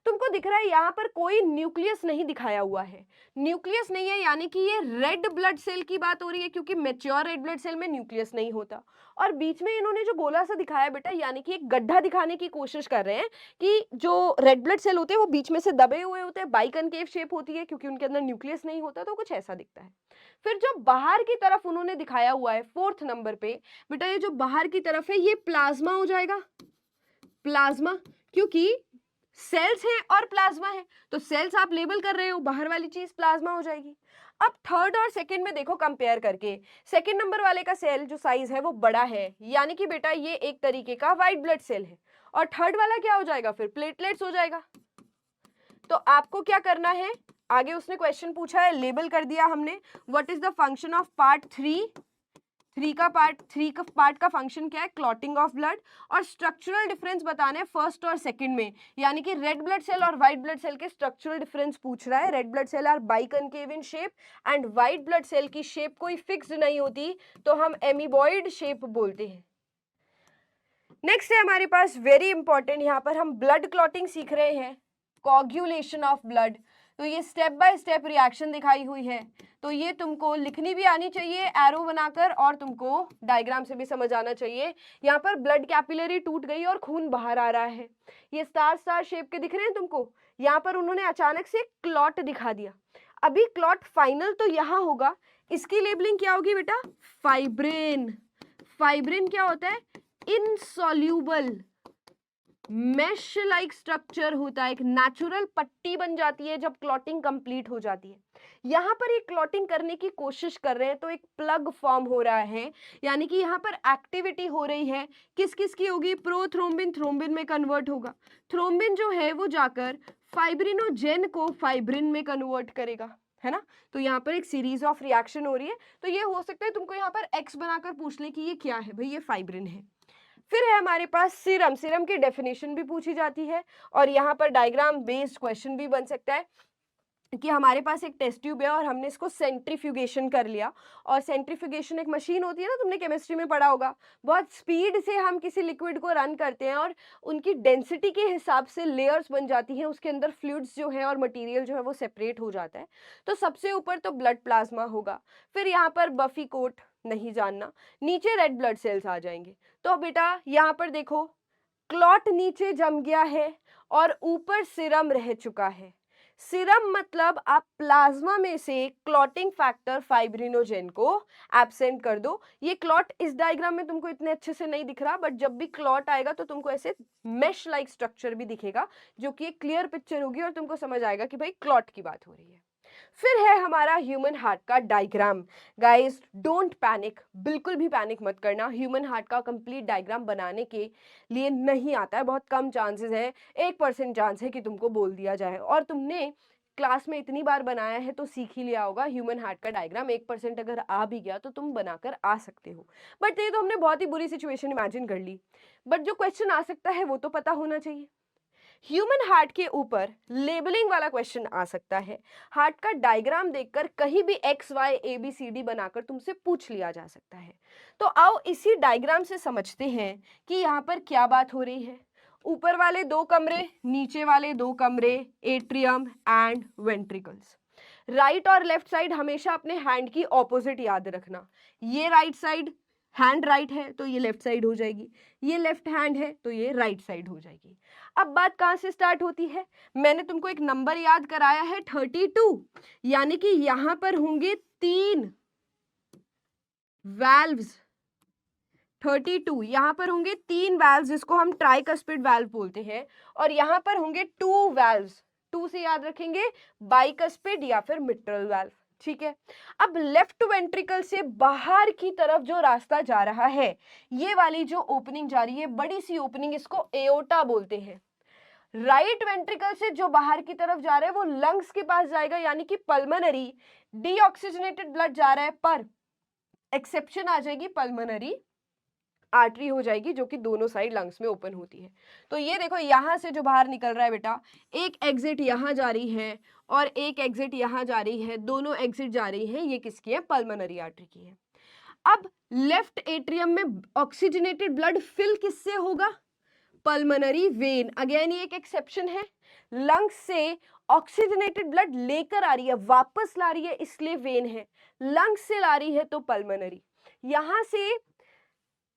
तुमको दिख रहा है यहाँ पर कोई न्यूक्लियस नहीं दिखाया हुआ है। न्यूक्लियस नहीं है यानी कि ये रेड ब्लड सेल की बात हो रही है, क्योंकि मैच्योर रेड ब्लड सेल में न्यूक्लियस नहीं होता। और बीच में इन्होंने जो गोला सा दिखाया बेटा, यानी कि एक गड्ढा दिखाने की कोशिश कर रहे हैं कि जो रेड ब्लड सेल होते हैं वो बीच में से दबे हुए होते हैं, बाइकनकेव शेप होती है क्योंकि उनके अंदर न्यूक्लियस नहीं होता, तो कुछ ऐसा दिखता है। फिर जो बाहर की तरफ उन्होंने दिखाया हुआ है 4th नंबर पे बेटा, ये जो बाहर की तरफ है ये प्लाज्मा हो जाएगा। प्लाज्मा, क्योंकि सेल्स हैं और प्लाज्मा है, तो सेल्स आप लेबल कर रहे हो, बाहर वाली चीज प्लाज्मा हो जाएगी। अब थर्ड और सेकंड में देखो कंपेयर करके, सेकंड नंबर वाले का सेल जो साइज है वो बड़ा है, यानी कि बेटा ये एक तरीके का व्हाइट ब्लड सेल है, और थर्ड वाला क्या हो जाएगा? फिर प्लेटलेट्स हो जाएगा। तो आपको क्या करना है, आगे उसने क्वेश्चन पूछा है, लेबल कर दिया हमने। What is the function of part 3 का पार्ट का फंक्शन क्या है? Clotting of blood. और स्ट्रक्चरल डिफरेंस बताने हैं फर्स्ट और सेकंड में, यानी कि रेड ब्लड सेल और व्हाइट ब्लड सेल के स्ट्रक्चरल डिफरेंस पूछ रहा है। Red blood cell are biconcave in shape and white blood cell की शेप कोई फिक्स्ड नहीं होती, तो हम एमीबॉइड शेप बोलते हैं। नेक्स्ट है हमारे पास वेरी इंपॉर्टेंट, यहाँ पर हम ब्लड क्लॉटिंग सीख रहे हैं, कोagulation ऑफ ब्लड। तो ये स्टेप बाय स्टेप रिएक्शन दिखाई हुई है, तो ये तुमको लिखनी भी आनी चाहिए एरो बनाकर, और तुमको डायग्राम से भी समझ आना चाहिए। यहाँ पर ब्लड कैपिलरी टूट गई और खून बाहर आ रहा है, ये स्टार स्टार शेप के दिख रहे हैं तुमको। यहाँ पर उन्होंने अचानक से क्लॉट दिखा दिया। अभी क्लॉट फाइनल तो यहाँ होगा, इसकी लेबलिंग क्या होगी बेटा? फाइब्रिन। फाइब्रिन क्या होता है? इनसॉल्यूबल मैश लाइक स्ट्रक्चर होता है, एक नेचुरल पट्टी बन जाती है जब क्लॉटिंग कंप्लीट हो जाती है। यहाँ पर ये क्लॉटिंग करने की कोशिश कर रहे हैं तो एक प्लग फॉर्म हो रहा है, यानी कि यहाँ पर एक्टिविटी हो रही है। किस किस की होगी? प्रोथ्रोम्बिन थ्रोम्बिन में कन्वर्ट होगा। थ्रोम्बिन जो है वो जाकर फाइब्रिनोजेन को फाइब्रिन में कन्वर्ट करेगा, है ना। तो यहाँ पर एक सीरीज ऑफ रिएक्शन हो रही है, तो ये हो सकता है तुमको यहाँ पर एक्स बनाकर पूछ ले कि ये क्या है, भाई ये फाइब्रिन है। फिर है हमारे पास सीरम। सीरम की डेफिनेशन भी पूछी जाती है, और यहाँ पर डायग्राम बेस्ड क्वेश्चन भी बन सकता है कि हमारे पास एक टेस्ट ट्यूब है और हमने इसको सेंट्रीफ्यूगेशन कर लिया। और सेंट्रीफ्यूगेशन एक मशीन होती है ना, तुमने केमिस्ट्री में पढ़ा होगा, बहुत स्पीड से हम किसी लिक्विड को रन करते हैं और उनकी डेंसिटी के हिसाब से लेयर्स बन जाती हैं, उसके अंदर फ्लूइड्स जो है और मटेरियल जो है वो सेपरेट हो जाता है। तो सबसे ऊपर तो ब्लड प्लाज्मा होगा, फिर यहाँ पर बफी कोट, नहीं जानना, नीचे रेड ब्लड सेल्स आ जाएंगे। तो बेटा यहाँ पर देखो, क्लॉट नीचे जम गया है और ऊपर सीरम रह चुका है। सीरम मतलब आप प्लाज्मा में से क्लॉटिंग फैक्टर फाइब्रिनोजेन को एब्सेंट कर दो। ये क्लॉट इस डायग्राम में तुमको इतने अच्छे से नहीं दिख रहा, बट जब भी क्लॉट आएगा तो तुमको ऐसे मेश लाइक स्ट्रक्चर भी दिखेगा, जो कि एक क्लियर पिक्चर होगी और तुमको समझ आएगा कि भाई क्लॉट की बात हो रही है। फिर है हमारा ह्यूमन हार्ट का डायग्राम। गाइस डोंट पैनिक, बिल्कुल भी पैनिक मत करना। ह्यूमन हार्ट का कंप्लीट डायग्राम बनाने के लिए नहीं आता है, बहुत कम चांसेस है, 1% चांस है कि तुमको बोल दिया जाए। और तुमने क्लास में इतनी बार बनाया है तो सीख ही लिया होगा ह्यूमन हार्ट का डायग्राम। 1% अगर आ भी गया तो तुम बनाकर आ सकते हो। बट ये तो हमने बहुत ही बुरी सिचुएशन इमेजिन कर ली, बट जो क्वेश्चन आ सकता है वो तो पता होना चाहिए। ह्यूमन हार्ट के ऊपर लेबलिंग वाला क्वेश्चन आ सकता है। हार्ट का डायग्राम देखकर कहीं भी X Y A B C D बनाकर तुमसे पूछ लिया जा सकता है। तो आओ इसी डायग्राम से समझते हैं कि यहाँ पर क्या बात हो रही है। ऊपर वाले 2 कमरे, नीचे वाले 2 कमरे, एट्रियम एंड वेंट्रिकल्स। राइट और लेफ्ट साइड हमेशा अपने हैंड की ऑपोजिट याद रखना। ये राइट साइड, हैंड राइट है तो ये लेफ्ट साइड हो जाएगी, ये लेफ्ट हैंड है तो ये राइट साइड हो जाएगी। अब बात कहां से स्टार्ट होती है, मैंने तुमको एक नंबर याद कराया है 32, यानी कि यहां पर होंगे 3 वाल्व्स। 32 यहां पर होंगे 3 वाल्व्स, जिसको हम ट्राइकस्पिड वाल्व बोलते हैं, और यहां पर होंगे 2 वाल्व्स। 2 से याद रखेंगे बाइकस्पिड या फिर मिट्रल वाल्व। ठीक है, अब लेफ्ट वेंट्रिकल से बाहर की तरफ जो रास्ता जा रहा है, ये वाली जो ओपनिंग जा रही है, बड़ी सी ओपनिंग, इसको एओर्टा बोलते हैं। राइट वेंट्रिकल से जो बाहर की तरफ जा रहा है वो लंग्स के पास जाएगा, यानी कि पल्मनरी डीऑक्सीजनेटेड ब्लड जा रहा है, पर एक्सेप्शन आ जाएगी, पल्मनरी आर्टरी हो जाएगी, जो कि दोनों साइड लंग्स में ओपन होती है। तो ये देखो, यहां से जो बाहर निकल रहा है बेटा, एक एग्जिट यहां जा रही है और एक एग्जिट यहां जा रही है, दोनों एग्जिट जा रही है, ये किसकी है, पल्मनरी आर्टरी की है। अब लेफ्ट एट्रियम में ऑक्सीजनेटेड ब्लड फिल किससे होगा, पल्मनरी वेन। अगेन ये एक एक्सेप्शन है, लंग्स से ऑक्सीजनेटेड ब्लड लेकर आ रही है, वापस ला रही है, इसलिए वेन है। लंग्स से ला रही है तो पल्मनरी। यहां से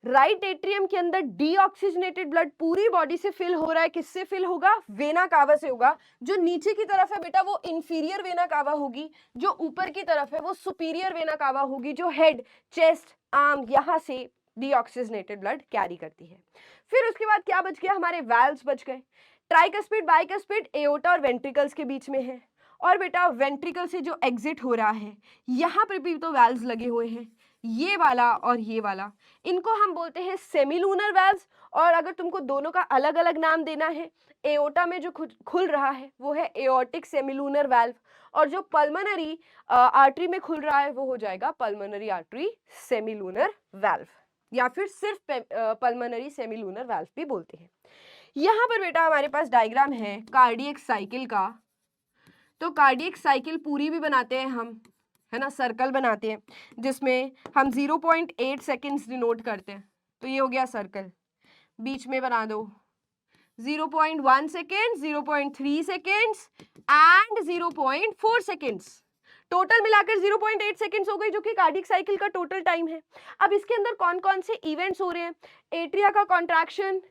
राइट एट्रियम के अंदर डीऑक्सीजनेटेड ब्लड पूरी बॉडी से फिल हो रहा है, किससे फिल होगा, वेना कावा से होगा। जो नीचे की तरफ है बेटा वो इंफीरियर वेना कावा होगी, जो ऊपर की तरफ है वो सुपीरियर वेना कावा होगी, जो हेड, चेस्ट, आर्म, यहां से डीऑक्सीजनेटेड ब्लड कैरी करती है। फिर उसके बाद क्या बच गया, हमारे वाल्व्स बच गए। ट्राइकस्पिड, बाइकस्पिड एओर्टा और वेंट्रिकल्स के बीच में है। और बेटा वेंट्रिकल से जो एग्जिट हो रहा है, यहां पर भी तो वाल्व्स लगे हुए हैं, ये वाला और ये वाला, इनको हम बोलते हैं सेमीलूनर वाल्व्स। और अगर तुमको दोनों का अलग अलग नाम देना है, एओर्टा में जो खुल रहा है वो है एओर्टिक सेमीलूनर वाल्व, और जो पल्मनरी आर्टरी में खुल रहा है वो हो जाएगा पल्मनरी आर्टरी सेमीलूनर वाल्व, या फिर सिर्फ पल्मनरी सेमीलूनर वाल्व भी बोलते हैं। यहां पर बेटा हमारे पास डायग्राम है कार्डियक साइकिल का। तो कार्डियक साइकिल पूरी भी बनाते हैं हम, है ना, सर्कल बनाते हैं, जिसमें हम 0.8 सेकेंड्स डिनोट करते हैं। तो ये हो गया सर्कल, बीच में बना दो 0.1 second, 0.3 seconds and 0.4 seconds. Total मिलाकर 0.8 सेकेंड्स हो गई, जो कि कार्डियक साइकिल का टोटल टाइम है। अब इसके अंदर कौन कौन से इवेंट्स हो रहे हैं, एट्रिया का contraction,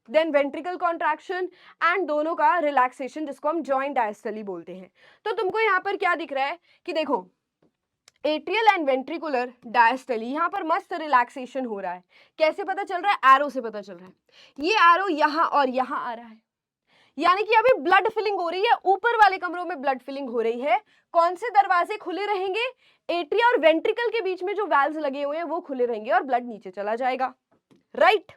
then ventricle contraction and दोनों का रिलैक्सेशन, जिसको हम जॉइंट डायस्टली बोलते हैं। तो तुमको यहाँ पर क्या दिख रहा है कि देखो, एट्रियल एंड वेंट्रिकुलर डायस्टली, यहाँ पर मस्त रिलैक्सेशन हो रहा है। कैसे पता चल रहा है, एरो से पता चल रहा है। ये एरो यहाँ और यहाँ आ रहा है, यानी कि अभी ब्लड फिलिंग हो रही है, ऊपर वाले कमरों में ब्लड फिलिंग हो रही है। कौन से दरवाजे खुले रहेंगे, एट्रिया और वेंट्रिकल के बीच में जो वाल्व्स लगे हुए हैं वो खुले रहेंगे और ब्लड नीचे चला जाएगा, राइट।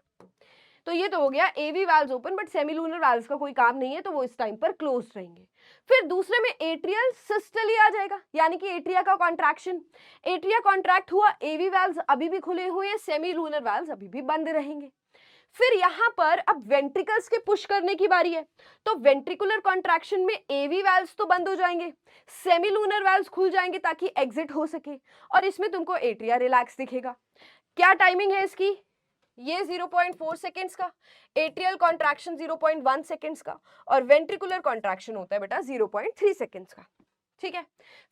तो ये तो हो गया AV valves open, but semilunar valves का कोई काम नहीं है, तो वो इस टाइम पर क्लोज रहेंगे। फिर दूसरे में एट्रियल सिस्टली आ जाएगा, यानी कि एट्रिया का कॉन्ट्रैक्शन, एट्रिया कॉन्ट्रैक्ट हुआ, एवी वाल्व्स अभी भी खुले हुए हैं, सेमीलूनर वाल्व्स अभी भी बंद रहेंगे। फिर यहां पर अब वेंट्रिकल्स के पुश करने की बारी है, तो वेंट्रिकुलर कॉन्ट्रैक्शन में एवी वाल्व्स तो बंद हो जाएंगे, सेमीलूनर वाल्व्स खुल जाएंगे ताकि एग्जिट हो सके, और इसमें तुमको एट्रिया रिलैक्स दिखेगा। क्या टाइमिंग है इसकी, ये 0.4 सेकेंड्स का, एट्रियल कॉन्ट्रैक्शन 0.1 सेकेंड्स का, और वेंट्रिकुलर कॉन्ट्रैक्शन होता है बेटा 0.3 सेकेंड्स का। ठीक है,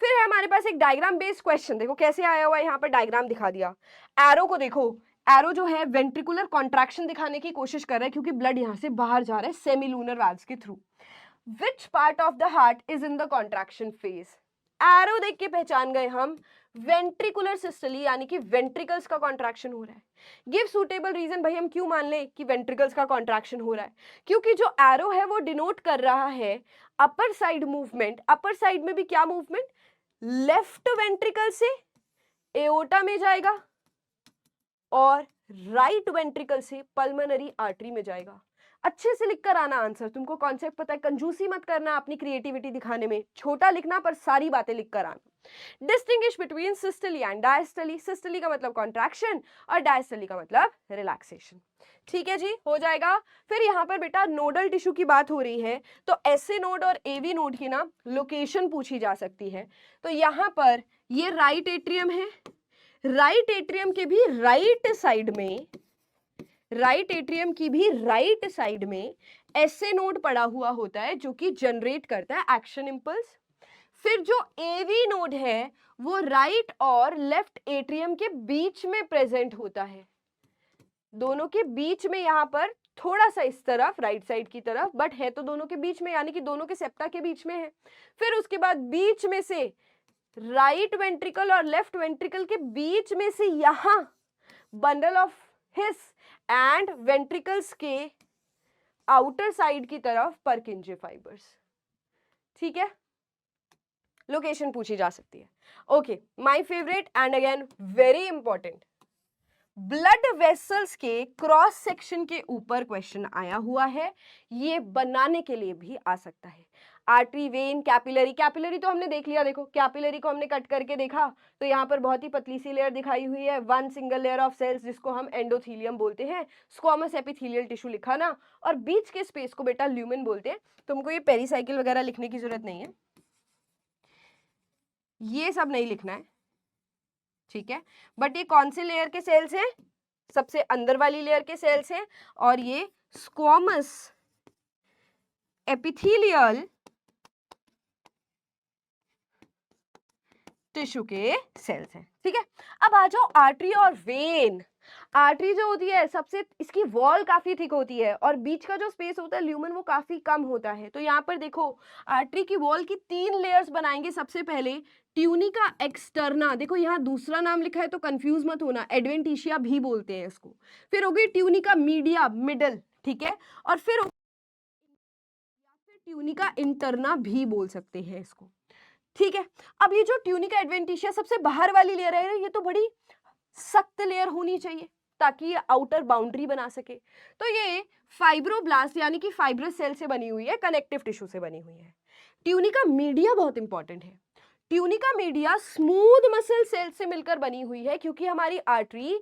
फिर है हमारे पास एक डायग्राम बेस्ड क्वेश्चन। देखो कैसे आया हुआ है, यहाँ पर डायग्राम दिखा दिया। एरो को देखो, एरो जो है वेंट्रिकुलर कॉन्ट्रैक्शन दिखाने की कोशिश कर रहा है क्योंकि ब्लड यहाँ से बाहर जा रहा है सेमिलूनर वाल्व्स के through. Which part of the heart is in the contraction phase? Arrow देख के पहचान गए हम वेंट्रिकुलर सिस्टली यानी कि वेंट्रिकल्स का कॉन्ट्रैक्शन हो रहा है। गिव सुटेबल रीजन, भाई हम क्यों मान ले कि वेंट्रिकल्स का कॉन्ट्रैक्शन हो रहा है? क्योंकि जो एरो है वो डिनोट कर रहा है upper side movement. Upper side में भी क्या मूवमेंट? लेफ्ट वेंट्रिकल से एओर्टा में जाएगा और राइट वेंट्रिकल से पल्मोनरी आर्टरी में जाएगा। अच्छे से लिखकर आना आंसर, तुमको कॉन्सेप्ट पता है, कंजूसी मत करना अपनी क्रिएटिविटी दिखाने में, छोटा लिखना पर सारी बातें लिखकर आना। Distinguish between systole and diastole. Systole का मतलब कॉन्ट्रैक्शन और डायस्टली का मतलब रिलैक्सेशन। ठीक है जी, हो जाएगा। फिर यहाँ पर बेटा नोडल टिश्यू की बात हो रही है तो एसए नोड और एवी नोड की ना लोकेशन पूछी जा सकती है। तो यहाँ पर ये राइट एट्रियम है, राइट एट्रियम के भी राइट साइड में, राइट एट्रियम की भी राइट साइड में एसए नोड पड़ा हुआ होता है जो कि जनरेट करता है एक्शन इंपल्स। फिर जो एवी नोड है वो राइट और लेफ्ट एट्रियम के बीच में प्रेजेंट होता है, दोनों के बीच में, यहां पर थोड़ा सा इस तरफ राइट साइड की तरफ, बट है तो दोनों के बीच में, यानी कि दोनों के सेप्टा के बीच में है। फिर उसके बाद बीच में से राइट वेंट्रिकल और लेफ्ट वेंट्रिकल के बीच में से यहां bundle of his and ventricles के आउटर साइड की तरफ परकिंजे फाइबर्स। ठीक है, लोकेशन पूछी जा सकती है। Okay, my favourite and again very important, blood vessels के क्रॉस सेक्शन के ऊपर क्वेश्चन आया हुआ है, ये बनाने के लिए भी आ सकता है। Artery, when, capillary. कैपिलरी तो हमने देख लिया, देखो कैपिलरी को हमने कट करके देखा तो यहाँ पर बहुत ही पतली सी लेयर दिखाई हुई है, one single layer of cells जिसको हम एंडोथीलियम बोलते हैं। स्क्वामस एपिथेलियल टिश्यू लिखा ना, और बीच के स्पेस को बेटा ल्यूमेन बोलते हैं। तुमको ये पेरिसाइकिल वगैरह लिखने की जरूरत नहीं है, ये सब नहीं लिखना है, ठीक है। बट ये कौन से लेयर के सेल्स हैं? सबसे अंदर वाली लेयर के सेल्स हैं, और ये स्क्वामस एपिथेलियल टिश्यू के सेल्स हैं, ठीक है। अब आ जाओ आर्टरी और वेन। आर्टरी जो होती है सबसे, इसकी वॉल काफी थिक होती है और बीच का जो स्पेस होता है ल्यूमेन वो काफी कम होता है। तो यहाँ पर देखो आर्टरी की वॉल की 3 लेयर्स बनाएंगे। सबसे पहले ट्यूनिका एक्सटर्ना, देखो यहाँ दूसरा नाम लिखा है तो कंफ्यूज मत होना, एडवेंटिशिया भी बोलते हैं इसको। फिर होगी ट्यूनिका मीडिया, मिडल, ठीक है। और फिर ट्यूनिका इंटरना भी बोल सकते हैं इसको, ठीक है। अब ये जो ट्यूनिका एडवेंटिशिया सबसे बाहर वाली लेयर है, ये तो बड़ी सख्त लेयर होनी चाहिए ताकि ये आउटर बाउंड्री बना सके। तो ये फाइब्रोब्लास्ट यानी कि फाइब्रस सेल से बनी हुई है, कनेक्टिव टिश्यू से बनी हुई है। ट्यूनिका मीडिया बहुत इंपॉर्टेंट है। Tunica media smooth muscle cell से मिलकर बनी हुई है, क्योंकि हमारी आर्टरी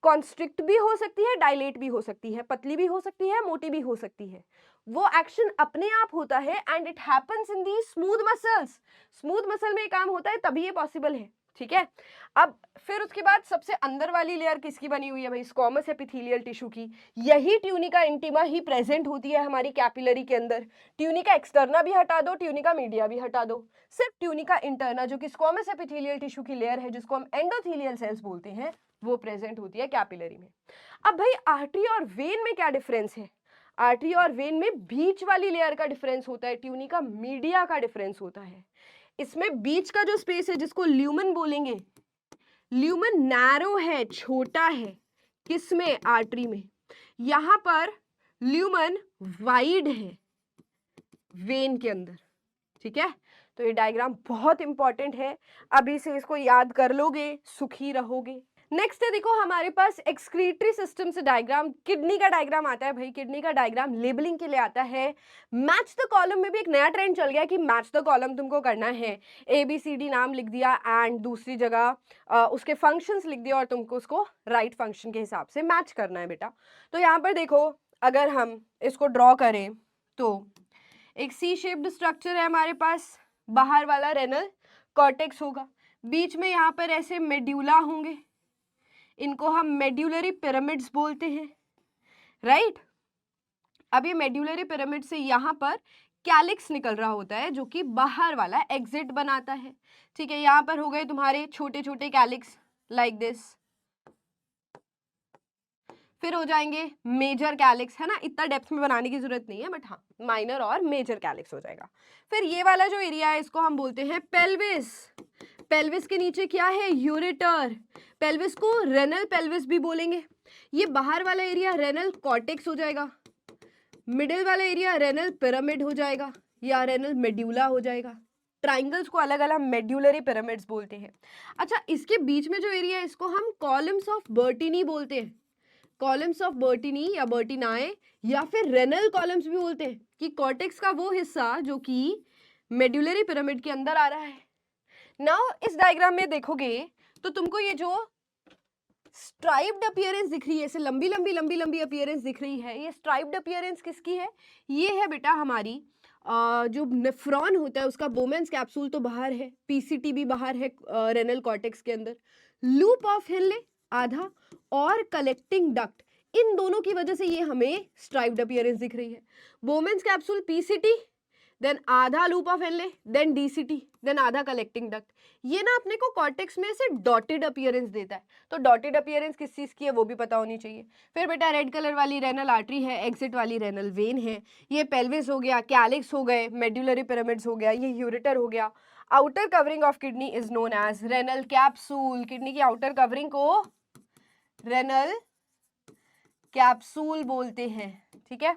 कॉन्स्ट्रिक्ट भी हो सकती है, डायलेट भी हो सकती है, पतली भी हो सकती है, मोटी भी हो सकती है। वो एक्शन अपने आप होता है and it happens in the smooth muscles. Smooth muscle में काम होता है तभी ये पॉसिबल है, ठीक है। अब फिर उसके बाद सबसे अंदर वाली लेयर किसकी बनी हुई है भाई? स्क्वामस एपिथेलियल टिश्यू की। यही ट्यूनिका इंटीमा ही प्रेजेंट होती है हमारी कैपिलरी के अंदर। ट्यूनिका एक्सटर्ना भी हटा दो, ट्यूनिका मीडिया भी हटा दो, सिर्फ ट्यूनिका इंटरना जो कि स्क्वामस एपिथेलियल टिश्यू की लेयर है, जिसको हम एंडोथेलियल सेल्स बोलते हैं, वो प्रेजेंट होती है कैपिलरी में। अब भाई आर्टरी और वेन में क्या डिफरेंस है? आर्टरी और वेन में बीच वाली लेयर का डिफरेंस होता है, ट्यूनिका मीडिया का डिफरेंस होता है। इसमें बीच का जो स्पेस है जिसको ल्यूमेन बोलेंगे, ल्यूमेन नैरो है, छोटा है, किसमें? आर्टरी में। यहां पर ल्यूमेन वाइड है वेन के अंदर, ठीक है। तो ये डायग्राम बहुत इंपॉर्टेंट है, अभी से इसको याद कर लोगे सुखी रहोगे। नेक्स्ट है देखो हमारे पास एक्सक्रीटरी सिस्टम से डायग्राम, किडनी का डायग्राम आता है भाई। किडनी का डायग्राम लेबलिंग के लिए आता है। मैच द कॉलम में भी एक नया ट्रेंड चल गया कि मैच द कॉलम तुमको करना है। ABCD नाम लिख दिया एंड दूसरी जगह उसके फंक्शंस लिख दिया और तुमको उसको राइट फंक्शन के हिसाब से मैच करना है बेटा। तो यहाँ पर देखो अगर हम इसको ड्रॉ करें तो एक सी शेप्ड स्ट्रक्चर है हमारे पास, बाहर वाला रेनल कॉर्टेक्स होगा, बीच में यहाँ पर ऐसे मेड्यूला होंगे, इनको हम मेड्यूलरी पिरामिड्स बोलते हैं, राइट। अब ये मेड्यूलरी पिरामिड से यहाँ पर कैलिक्स निकल रहा होता है जो कि बाहर वाला एग्जिट बनाता है। ठीक है, यहाँ पर हो गए तुम्हारे छोटे छोटे कैलिक्स लाइक दिस, फिर हो जाएंगे मेजर कैलिक्स, है ना, इतना डेप्थ में बनाने की जरूरत नहीं है, बट हाँ माइनर और मेजर कैलिक्स हो जाएगा। फिर ये वाला जो एरिया है इसको हम बोलते हैं पेल्विस। पेल्विस के नीचे क्या है, यूरेटर। पेल्विस को रेनल पेल्विस भी बोलेंगे। ये बाहर वाला एरिया रेनल कॉर्टेक्स हो जाएगा, मिडिल वाला एरिया रेनल पिरामिड हो जाएगा या रेनल मेड्यूला हो जाएगा। ट्राइंगल्स को अलग अलग मेड्यूलरी पिरामिड्स बोलते हैं। अच्छा, इसके बीच में जो एरिया है इसको हम कॉलम्स ऑफ बर्टिनी बोलते हैं। कॉलम्स ऑफ बर्टिनी या बर्टिनाए या फिर रेनल कॉलम्स भी बोलते हैं, कि कॉर्टेक्स का वो हिस्सा जो कि मेड्यूलरी पिरामिड के अंदर आ रहा है। नाउ इस डायग्राम में देखोगे तो तुमको ये जो स्ट्राइप्ड अपीयरेंस दिख रही है, ऐसे लंबी लंबी लंबी लंबी अपीयरेंस दिख रही है, ये स्ट्राइप्ड अपीयरेंस किसकी है, ये है बेटा हमारी जो नेफ्रॉन होता है उसका बोमेंस कैप्सूल तो बाहर है, पीसीटी भी बाहर है रेनल कॉर्टेक्स के अंदर, लूप ऑफ हेनले आधा और कलेक्टिंग डक्ट, इन दोनों की वजह से ये हमें स्ट्राइप्ड अपीयरेंस दिख रही है। बोमेंस कैप्सूल पीसीटी, देन आधा loop of Henle, then DCT, then आधा कलेक्टिंग डक्ट। ये ना अपने को कॉर्टेक्स में से डॉटेड अपीयरेंस देता है, तो डॉटेड अपीयरेंस किस चीज की है वो भी पता होनी चाहिए। फिर बेटा रेड कलर वाली रेनल आर्टरी है, एग्जिट वाली रेनल वेन है, ये पेल्विस हो गया, कैलिक्स हो गए, मेड्यूलरी पिरामिड्स हो गया, ये यूरेटर हो गया। Outer covering of kidney is known as renal capsule. Kidney की आउटर कवरिंग को रेनल कैप्सूल बोलते हैं। ठीक है,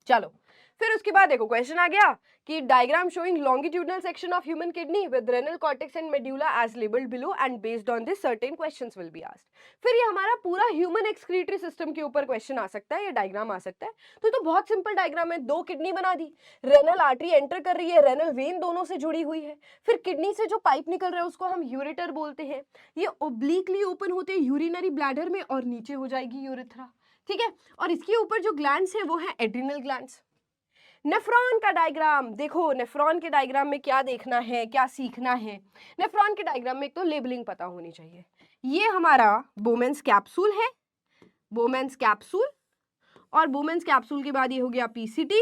चलो फिर उसके बाद देखो क्वेश्चन आ गया कि diagram showing longitudinal section of human kidney with renal cortex and medulla as labelled below and based on this certain questions will be asked. फिर ये हमारा पूरा ह्यूमन एक्सक्रीटरी सिस्टम के ऊपर क्वेश्चन आ सकता है, ये डायग्राम आ सकता है। तो बहुत सिंपल डायग्राम है, दो किडनी बना दी, रेनल आर्टरी एंटर कर रही है, रेनल वेन दोनों से जुड़ी हुई है, फिर किडनी से जो पाइप निकल रहा है उसको हम यूरेटर बोलते हैं, ये ओब्लिकली ओपन होते हैं यूरिनरी ब्लैडर में और नीचे हो जाएगी यूरेथ्रा। ठीक है, और इसके ऊपर जो ग्लैंड्स है वो है एड्रिनल ग्लैंड्स। नेफ्रॉन का डायग्राम देखो, नेफ्रॉन के डायग्राम में क्या देखना है, क्या सीखना है। नेफ्रॉन के डायग्राम में एक तो लेबलिंग पता होनी चाहिए। ये हमारा बोमेंस कैप्सूल है, बोमेंस कैप्सूल, और बोमेंस कैप्सूल के बाद ये हो गया पीसीटी,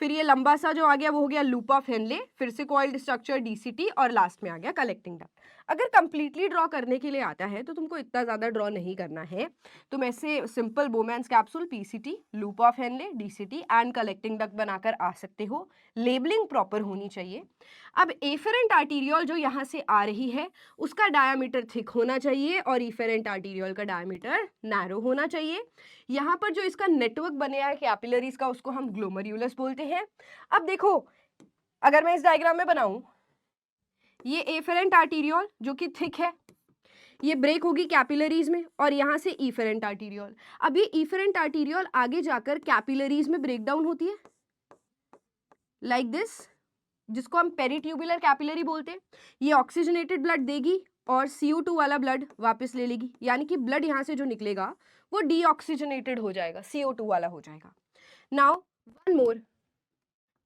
फिर ये लंबा सा जो आ गया वो हो गया लूप ऑफ हेनले, फिर से कॉइल्ड स्ट्रक्चर डीसीटी, और लास्ट में आ गया कलेक्टिंग डक्ट। अगर कंप्लीटली ड्रॉ करने के लिए आता है तो तुमको इतना ज्यादा ड्रॉ नहीं करना है, तुम ऐसे simple बोमेंस capsule, PCT, loop of Henley, DCT and collecting duct बनाकर आ सकते हो। लेबलिंग प्रॉपर होनी चाहिए। अब एफेरेंट आर्टीरियोल जो यहाँ से आ रही है उसका डायामीटर थिक होना चाहिए और इफेरेंट आर्टीरियोल का डायामीटर नैरो होना चाहिए। यहाँ पर जो इसका नेटवर्क बने है कैपिलरीज का उसको हम ग्लोमेरुलस बोलते हैं। अब देखो अगर मैं इस डायग्राम में बनाऊं, ये एफेरेंट आर्टीरियोल जो कि थिक है, ये ब्रेक होगी कैपिलरीज में, और यहाँ से इफेरेंट आर्टीरियोल। अब ये इफेरेंट आर्टीरियोल आगे जाकर कैपिलरीज में ब्रेक डाउन होती है लाइक दिस, जिसको हम पेरिट्यूबुलर कैपिलरी बोलते हैं। ये ऑक्सीजनेटेड ब्लड देगी और CO2 वाला ब्लड वापस ले लेगी, यानी कि ब्लड यहाँ से जो निकलेगा वो डीऑक्सीजनेटेड हो जाएगा, CO2 वाला हो जाएगा। Now one more,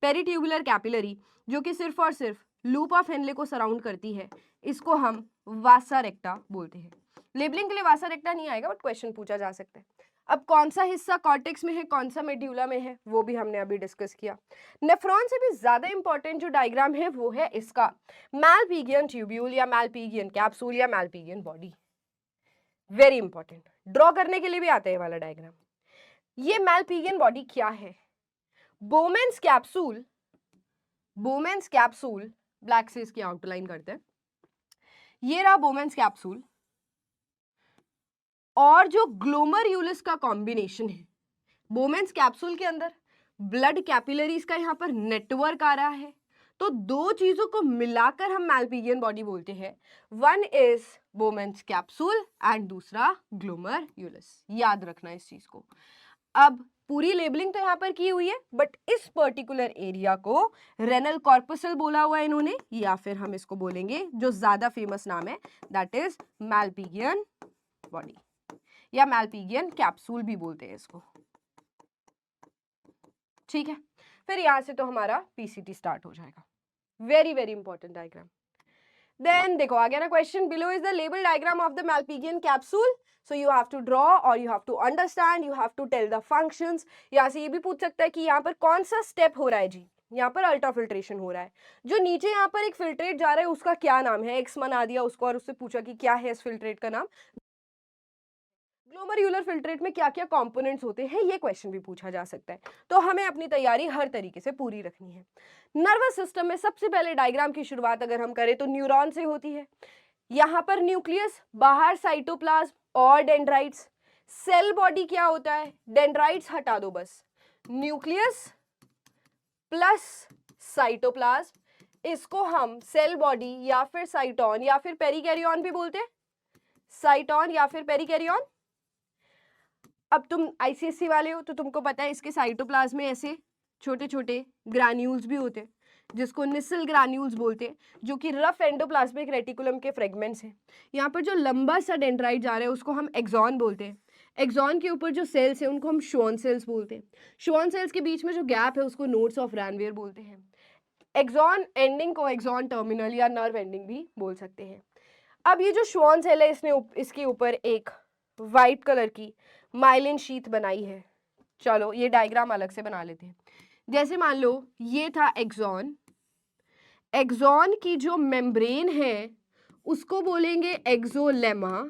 peritubular capillary जो कि सिर्फ और सिर्फ लूप ऑफ हेनले को सराउंड करती है, इसको हम वासा रेक्टा बोलते हैं। लेबलिंग के लिए वासा रेक्टा नहीं आएगा, बट क्वेश्चन पूछा जा सकता है। अब कौन सा हिस्सा कॉर्टेक्स में है, कौन सा मेड्यूला में है, वो भी हमने अभी डिस्कस किया। नेफ्रॉन से भी ज्यादा इंपॉर्टेंट जो डायग्राम है वो है इसका मैलपिगियन ट्यूब्यूल या मैलपिगियन कैप्सूल या मैलपिगियन बॉडी। वेरी इंपॉर्टेंट, ड्रॉ करने के लिए भी आता है ये वाला डायग्राम। ये मैलपिगियन बॉडी क्या है, बोमेंस कैप्सूल, बोमेंस कैप्सूल ब्लैक से इसकी आउटलाइन करते हैं। ये रहा बोमेंस कैप्सूल और जो ग्लोमेरुलस का कॉम्बिनेशन है। बोमेंस कैप्सूल के अंदर ब्लड कैपिलरीज का यहाँ पर नेटवर्क आ रहा है, तो दो चीजों को मिलाकर हम मैलपिगियन बॉडी बोलते हैं। वन इज बोमेंस कैप्सूल एंड दूसरा ग्लोमेरुलस। याद रखना इस चीज को। अब पूरी लेबलिंग तो यहाँ पर की हुई है, बट इस पर्टिकुलर एरिया को रेनल कॉर्पसल बोला हुआ है इन्होंने, या फिर हम इसको बोलेंगे जो ज्यादा फेमस नाम है दैट इज मैलपिगियन बॉडी या मैलपिगियन कैप्सूल भी बोलते हैं इसको। ठीक है, फिर यहां से तो हमारा पीसीटी स्टार्ट हो जाएगा। Very very important diagram. Then देखो आ गया ना question, below is the label diagram of the Malpighian capsule, so you have to draw or you have to understand, you have to tell the functions। यहाँ से ये भी पूछ सकता है कि यहाँ पर कौन सा स्टेप हो रहा है जी, यहाँ पर अल्ट्राफिल्ट्रेशन हो रहा है। जो नीचे यहाँ पर एक फिल्ट्रेट जा रहा है उसका क्या नाम है, एक्स बना दिया उसको और उससे पूछा कि क्या है इस फिल्ट्रेट का नाम। ग्लोमेरुलर फिल्ट्रेट में क्या क्या कंपोनेंट्स होते हैं, ये क्वेश्चन भी पूछा जा सकता है। तो हमें अपनी तैयारी हर तरीके से पूरी रखनी है। नर्वस सिस्टम में सबसे पहले डायग्राम की शुरुआत अगर हम करें तो न्यूरॉन से होती है। यहाँ पर न्यूक्लियस, बाहर साइटोप्लाज्म और डेंड्राइट्स। सेल बॉडी क्या होता है, डेंड्राइट्स हटा दो बस, न्यूक्लियस प्लस साइटोप्लाज्म, इसको हम सेल बॉडी या फिर साइटोन या फिर पेरिकैरियोन भी बोलते हैं, साइटोन या फिर पेरिकैरियोन। अब तुम आईसीएससी वाले हो तो तुमको पता है इसके साइटोप्लाज्म में ऐसे छोटे छोटे ग्रैन्यूल्स भी होते हैं जिसको निसल ग्रैन्यूल्स बोलते हैं, जो कि रफ एंडोप्लाज्मिक रेटिकुलम के फ्रेगमेंट्स हैं। यहाँ पर जो लंबा सा डेंड्राइट जा रहा है उसको हम एक्सॉन बोलते हैं। एक्सॉन के ऊपर जो सेल्स हैं उनको हम श्वॉन सेल्स बोलते हैं। श्वॉन सेल्स के बीच में जो गैप है उसको नोड्स ऑफ रैनवियर बोलते हैं। एक्सॉन एंडिंग को एक्सॉन टर्मिनल या नर्व एंडिंग भी बोल सकते हैं। अब ये जो श्वॉन सेल है इसके ऊपर एक वाइट कलर की माइलिन शीथ बनाई है। चलो ये डायग्राम अलग से बना लेते हैं। जैसे मान लो ये था एक्सॉन, एक्सॉन की जो मेम्ब्रेन है उसको बोलेंगे एक्सोलेमा।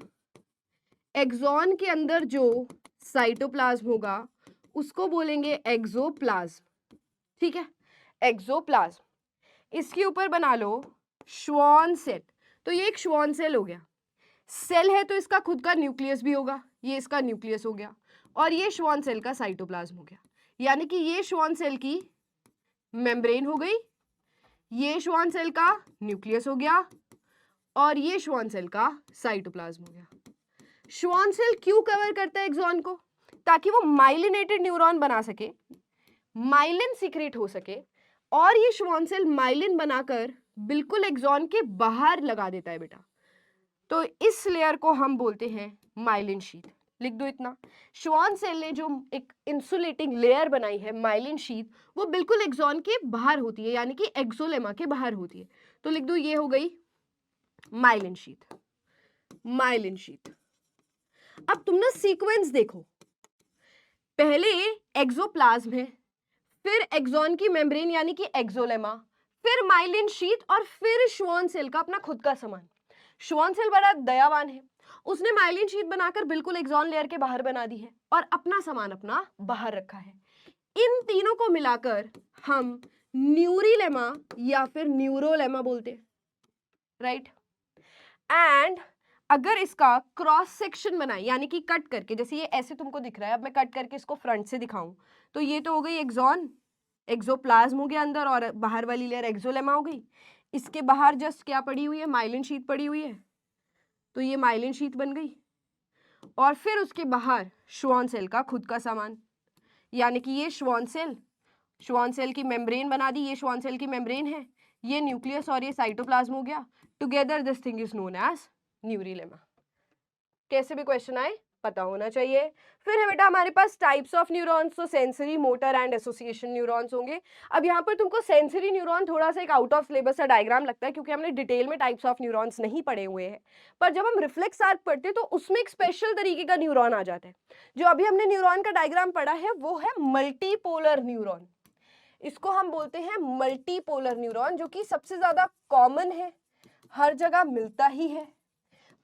एक्सॉन के अंदर जो साइटोप्लाज्म होगा उसको बोलेंगे एक्सोप्लाज्म। ठीक है, एक्सोप्लाज्म। इसके ऊपर बना लो श्वॉन सेल, तो ये एक श्वॉन सेल हो गया। सेल है तो इसका खुद का न्यूक्लियस भी होगा, ये इसका न्यूक्लियस हो गया और ये श्वॉन सेल का साइटोप्लाज्म हो गया। यानी कि ये श्वॉन सेल की मेम्ब्रेन हो गई, ये श्वॉन सेल का न्यूक्लियस हो गया और ये श्वॉन सेल का साइटोप्लाज्म हो गया। श्वॉन सेल क्यों कवर करता है एक्सॉन को, ताकि वो माइलिनेटेड न्यूरॉन बना सके, माइलिन सीक्रेट हो सके, और ये श्वॉन सेल माइलिन बनाकर बिल्कुल एक्सॉन के बाहर लगा देता है बेटा। तो इस लेयर को हम बोलते हैं माइलिन शीथ। लिख दो इतना, श्वॉन सेल ने जो एक इंसुलेटिंग लेयर बनाई है माइलिन शीथ, वो बिल्कुल एक्सॉन के बाहर होती है, यानी कि एक्सोलेमा के बाहर होती है। तो लिख दो ये हो गई माइलिन शीथ, माइलिन शीथ। अब तुम ना सीक्वेंस देखो, पहले एक्सोप्लाज्म है, फिर एक्सॉन की मेम्ब्रेन यानी कि एक्सोलेमा, फिर माइलिन शीथ और फिर श्वॉन सेल का अपना खुद का सामान। श्वॉन सेल बड़ा दयावान है, उसने माइलिन शीथ बनाकर बिल्कुल एक्सॉन लेयर के बाहर बना दी है और अपना सामान अपना बाहर रखा है। इन तीनों को मिलाकर हम न्यूरिलेमा या फिर न्यूरोलेमा बोलते हैं, राइट। एंड अगर इसका क्रॉस सेक्शन बनाए यानी कि कट करके, जैसे ये ऐसे तुमको दिख रहा है, अब मैं कट करके इसको फ्रंट से दिखाऊं तो ये तो हो गई एक्सॉन, एक्सोप्लाज्म हो गया अंदर और बाहर वाली लेयर एक्सोलेमा हो गई। इसके बाहर जस्ट क्या पड़ी हुई है, माइलिन शीथ पड़ी हुई है, तो ये माइलिन शीथ बन गई। और फिर उसके बाहर श्वॉन सेल का खुद का सामान, यानी कि ये श्वॉन सेल की मेम्ब्रेन बना दी, ये श्वॉन सेल की मेम्ब्रेन है, ये न्यूक्लियस और ये साइटोप्लाज्म हो गया। Together this thing is known as neurilemma. कैसे भी क्वेश्चन आए पता होना चाहिए। फिर है बेटा हमारे पास टाइप्स ऑफ न्यूरॉन्स, तो sensory, motor and association neurons होंगे। अब यहाँ पर तुमको सेंसरी न्यूरॉन थोड़ा सा एक आउट ऑफ सिलेबस का डायग्राम लगता है, क्योंकि हमने डिटेल में टाइप्स ऑफ न्यूरॉन्स नहीं पढ़े हुए हैं। पर जब हम रिफ्लेक्स आर्क पढ़ते हैं तो उसमें एक स्पेशल तरीके का न्यूरॉन आ जाता है। जो अभी हमने न्यूरॉन का डायग्राम पढ़ा है वो है मल्टीपोलर न्यूरॉन। इसको हम बोलते हैं मल्टीपोलर न्यूरॉन, जो कि सबसे ज्यादा कॉमन है, हर जगह मिलता ही है।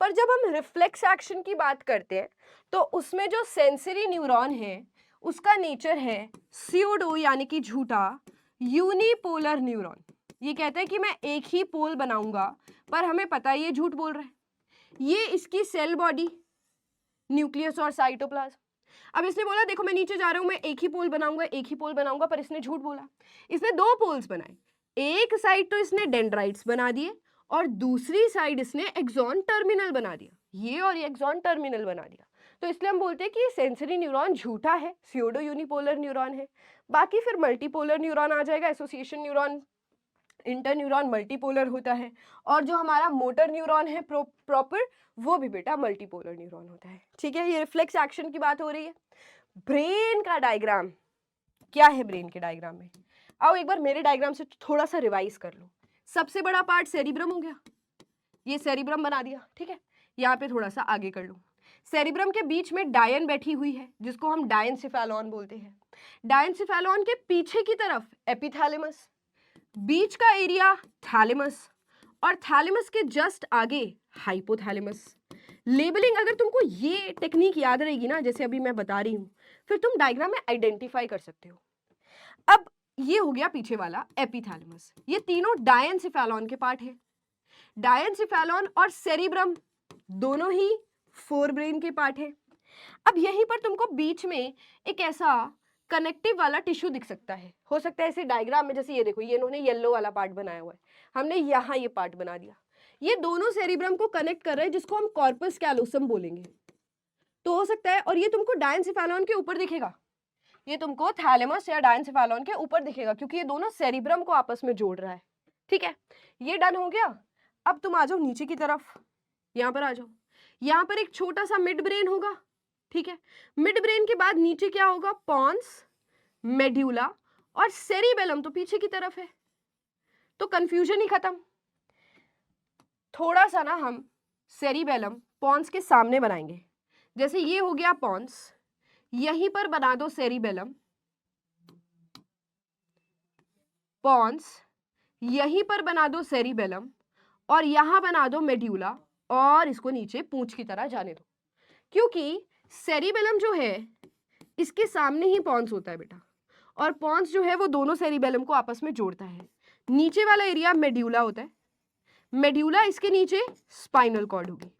पर जब हम रिफ्लेक्स एक्शन की बात करते हैं तो उसमें जो सेंसरी न्यूरॉन है उसका नेचर है स्यूडो यानी कि झूठा यूनिपोलर न्यूरॉन। ये कहता है कि मैं एक ही पोल बनाऊंगा, पर हमें पता है ये झूठ बोल रहा है। ये इसकी सेल बॉडी, न्यूक्लियस और साइटोप्लाज्म। अब इसने बोला देखो मैं नीचे जा रहा हूं, मैं एक ही पोल बनाऊंगा, एक ही पोल बनाऊंगा, पर इसने झूठ बोला। इसने दो पोल्स बनाए, एक साइड तो इसने डेंड्राइट्स बना दिए और दूसरी साइड इसने एक्सॉन टर्मिनल बना दिया, ये और ये एक्सॉन टर्मिनल बना दिया। तो इसलिए हम बोलते हैं कि सेंसरी न्यूरॉन झूठा है, स्यूडो यूनिपोलर न्यूरॉन है। बाकी फिर मल्टीपोलर न्यूरॉन आ जाएगा, association neuron, inter neuron multipolar होता है, और जो हमारा मोटर न्यूरॉन है प्रॉपर, वो भी बेटा मल्टीपोलर न्यूरॉन होता है। ठीक है, ये रिफ्लेक्स एक्शन की बात हो रही है। ब्रेन का डायग्राम क्या है, ब्रेन के डायग्राम में आओ एक बार मेरे डायग्राम से थोड़ा सा रिवाइज कर लो। सबसे बड़ा पार्ट सेरिब्रम हो गया, ये सेरिब्रम बना दिया, ठीक है। यहाँ पे थोड़ा सा आगे कर लो, सेरिब्रम के बीच में डायन बैठी हुई है जिसको हम डायनसिफेलॉन बोलते हैं। डायनसिफेलॉन के पीछे की तरफ एपिथैलेमस, बीच का एरिया थैलेमस और थैलेमस के जस्ट आगे हाइपोथैलेमस। लेबलिंग अगर तुमको ये टेक्निक याद रहेगी ना, जैसे अभी मैं बता रही हूं, फिर तुम डायग्राम में आइडेंटिफाई कर सकते हो। अब ये हो गया पीछे वाला एपिथैलेमस। ये तीनों डायएन्सेफेलॉन के पार्ट है। डायएन्सेफेलॉन और सेरिब्रम दोनों ही फोरब्रेन के पार्ट है। अब यहीं पर तुमको बीच में एक ऐसा कनेक्टिव वाला टिश्यू दिख सकता है। हो सकता है ऐसे डायग्राम में, जैसे ये देखो, ये इन्होंने येलो वाला पार्ट बनाया हुआ है, हमने यहाँ ये पार्ट बना दिया। ये दोनों सेरिब्रम को कनेक्ट कर रहे हैं, जिसको हम कॉर्पस कैलोसम बोलेंगे। तो हो सकता है, और ये तुमको डायएन्सेफेलॉन के ऊपर दिखेगा, ये तुमको थैलेमस या डायएन्सेफेलॉन के ऊपर दिखेगा, क्योंकि ये दोनों सेरिब्रम को आपस में जोड़ रहा है। ठीक है, ये डन हो गया। अब तुम आ जाओ नीचे की तरफ, यहाँ पर आ जाओ। यहाँ पर एक छोटा सा मिड ब्रेन होगा। ठीक है, मिड ब्रेन के बाद नीचे क्या होगा? पॉन्स, मेड्यूला और सेरिबेलम तो पीछे की तरफ है, तो कंफ्यूजन ही खत्म। थोड़ा सा ना हम सेरिबेलम पॉन्स के सामने बनाएंगे। जैसे ये हो गया पॉन्स, यहीं पर बना दो सेरिबेलम, पॉन्स, यहीं पर बना दो सेरिबेलम, और यहां बना दो मेड्यूला, और इसको नीचे पूंछ की तरह जाने दो, क्योंकि सेरिबेलम जो है इसके सामने ही पॉन्स होता है बेटा, और पॉन्स जो है वो दोनों सेरिबेलम को आपस में जोड़ता है। नीचे वाला एरिया मेड्यूला होता है, मेड्यूला, इसके नीचे स्पाइनल कॉर्ड होगी।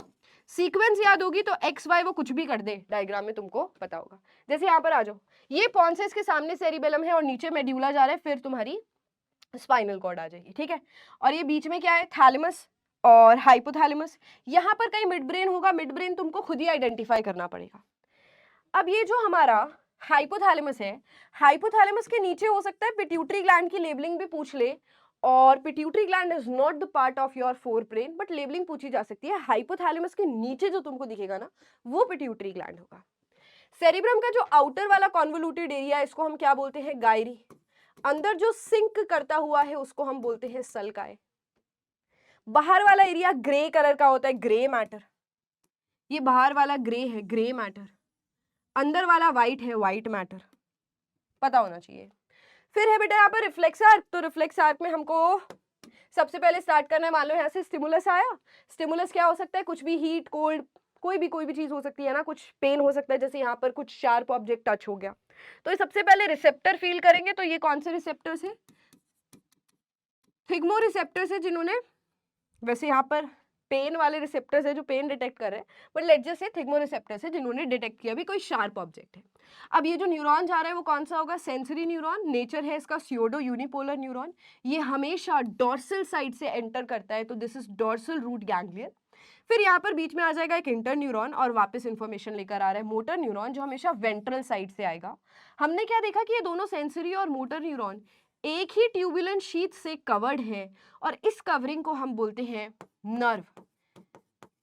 सीक्वेंस याद होगी तो एक्स वाई वो कुछ भी कर दे डायग्राम में तुमको पता होगा। जैसे यहाँ पर आ जाओ, ये पॉन्स है, इसके सामने सेरिबेलम है और नीचे मेड्यूला जा रहा है, फिर तुम्हारी स्पाइनल कॉर्ड आ जाएगी। ठीक है, और ये बीच में क्या है? थैलेमस और हाइपोथैलेमस। यहाँ पर कहीं मिड ब्रेन होगा, मिड ब्रेन तुमको खुद ही आइडेंटिफाई करना पड़ेगा। अब ये जो हमारा हाइपोथैलेमस है, हाइपोथैलेमस के नीचे हो सकता है पिट्यूटरी ग्लैंड की लेबलिंग भी पूछ ले, और pituitary gland is not the part of your fore brain, but labelling पूछी जा सकती है। हाइपोथैलेमस के नीचे जो तुमको दिखेगा ना, वो पिट्यूटरी ग्लैंड होगा। सेरिब्रम का जो आउटर वाला कॉन्वोल्यूटेड एरिया है, इसको हम क्या बोलते हैं? गायरी। अंदर जो सिंक करता हुआ है उसको हम बोलते हैं सल्काई। बाहर वाला एरिया ग्रे कलर का होता है, ग्रे मैटर। ये बाहर वाला ग्रे है, ग्रे मैटर। अंदर वाला व्हाइट है, व्हाइट मैटर। पता होना चाहिए। फिर है बेटा यहाँ पर रिफ्लेक्स आर्क। तो रिफ्लेक्स आर्क में हमको सबसे पहले स्टार्ट करना है, मान लो यहाँ से स्टिमुलस आया। स्टिमुलस क्या हो सकता है? कुछ भी, हीट, कोल्ड, कोई भी चीज हो सकती है ना, कुछ पेन हो सकता है, जैसे यहाँ पर कुछ शार्प ऑब्जेक्ट टच हो गया, तो ये सबसे पहले रिसेप्टर फील करेंगे। तो ये कौन से रिसेप्टर्स है? थिग्मो रिसेप्टर्स है, जिन्होंने, वैसे यहाँ पर पेन वाले रिसेप्टर्स है जो पेन डिटेक्ट कर रहे हैं, but let's just say थिग्मो receptors है जिन्होंने डिटेक्ट किया भी कोई शार्प ऑब्जेक्ट है। अब ये जो न्यूरॉन जा रहा है वो कौन सा होगा? Sensory neuron. नेचर है इसका स्यूडो यूनिपोलर न्यूरॉन। ये हमेशा डॉर्सल साइड से एंटर करता है, तो this is dorsal root ganglion. फिर यहाँ पर बीच में आ जाएगा एक इंटर न्यूरॉन, और वापस इंफॉर्मेशन लेकर आ रहा है मोटर न्यूरॉन, जो हमेशा वेंट्रल साइड से आएगा। हमने क्या देखा कि ये दोनों सेंसरी और मोटर न्यूरॉन एक ही ट्यूबुलन शीथ से कवर्ड है, और इस कवरिंग को हम बोलते हैं नर्व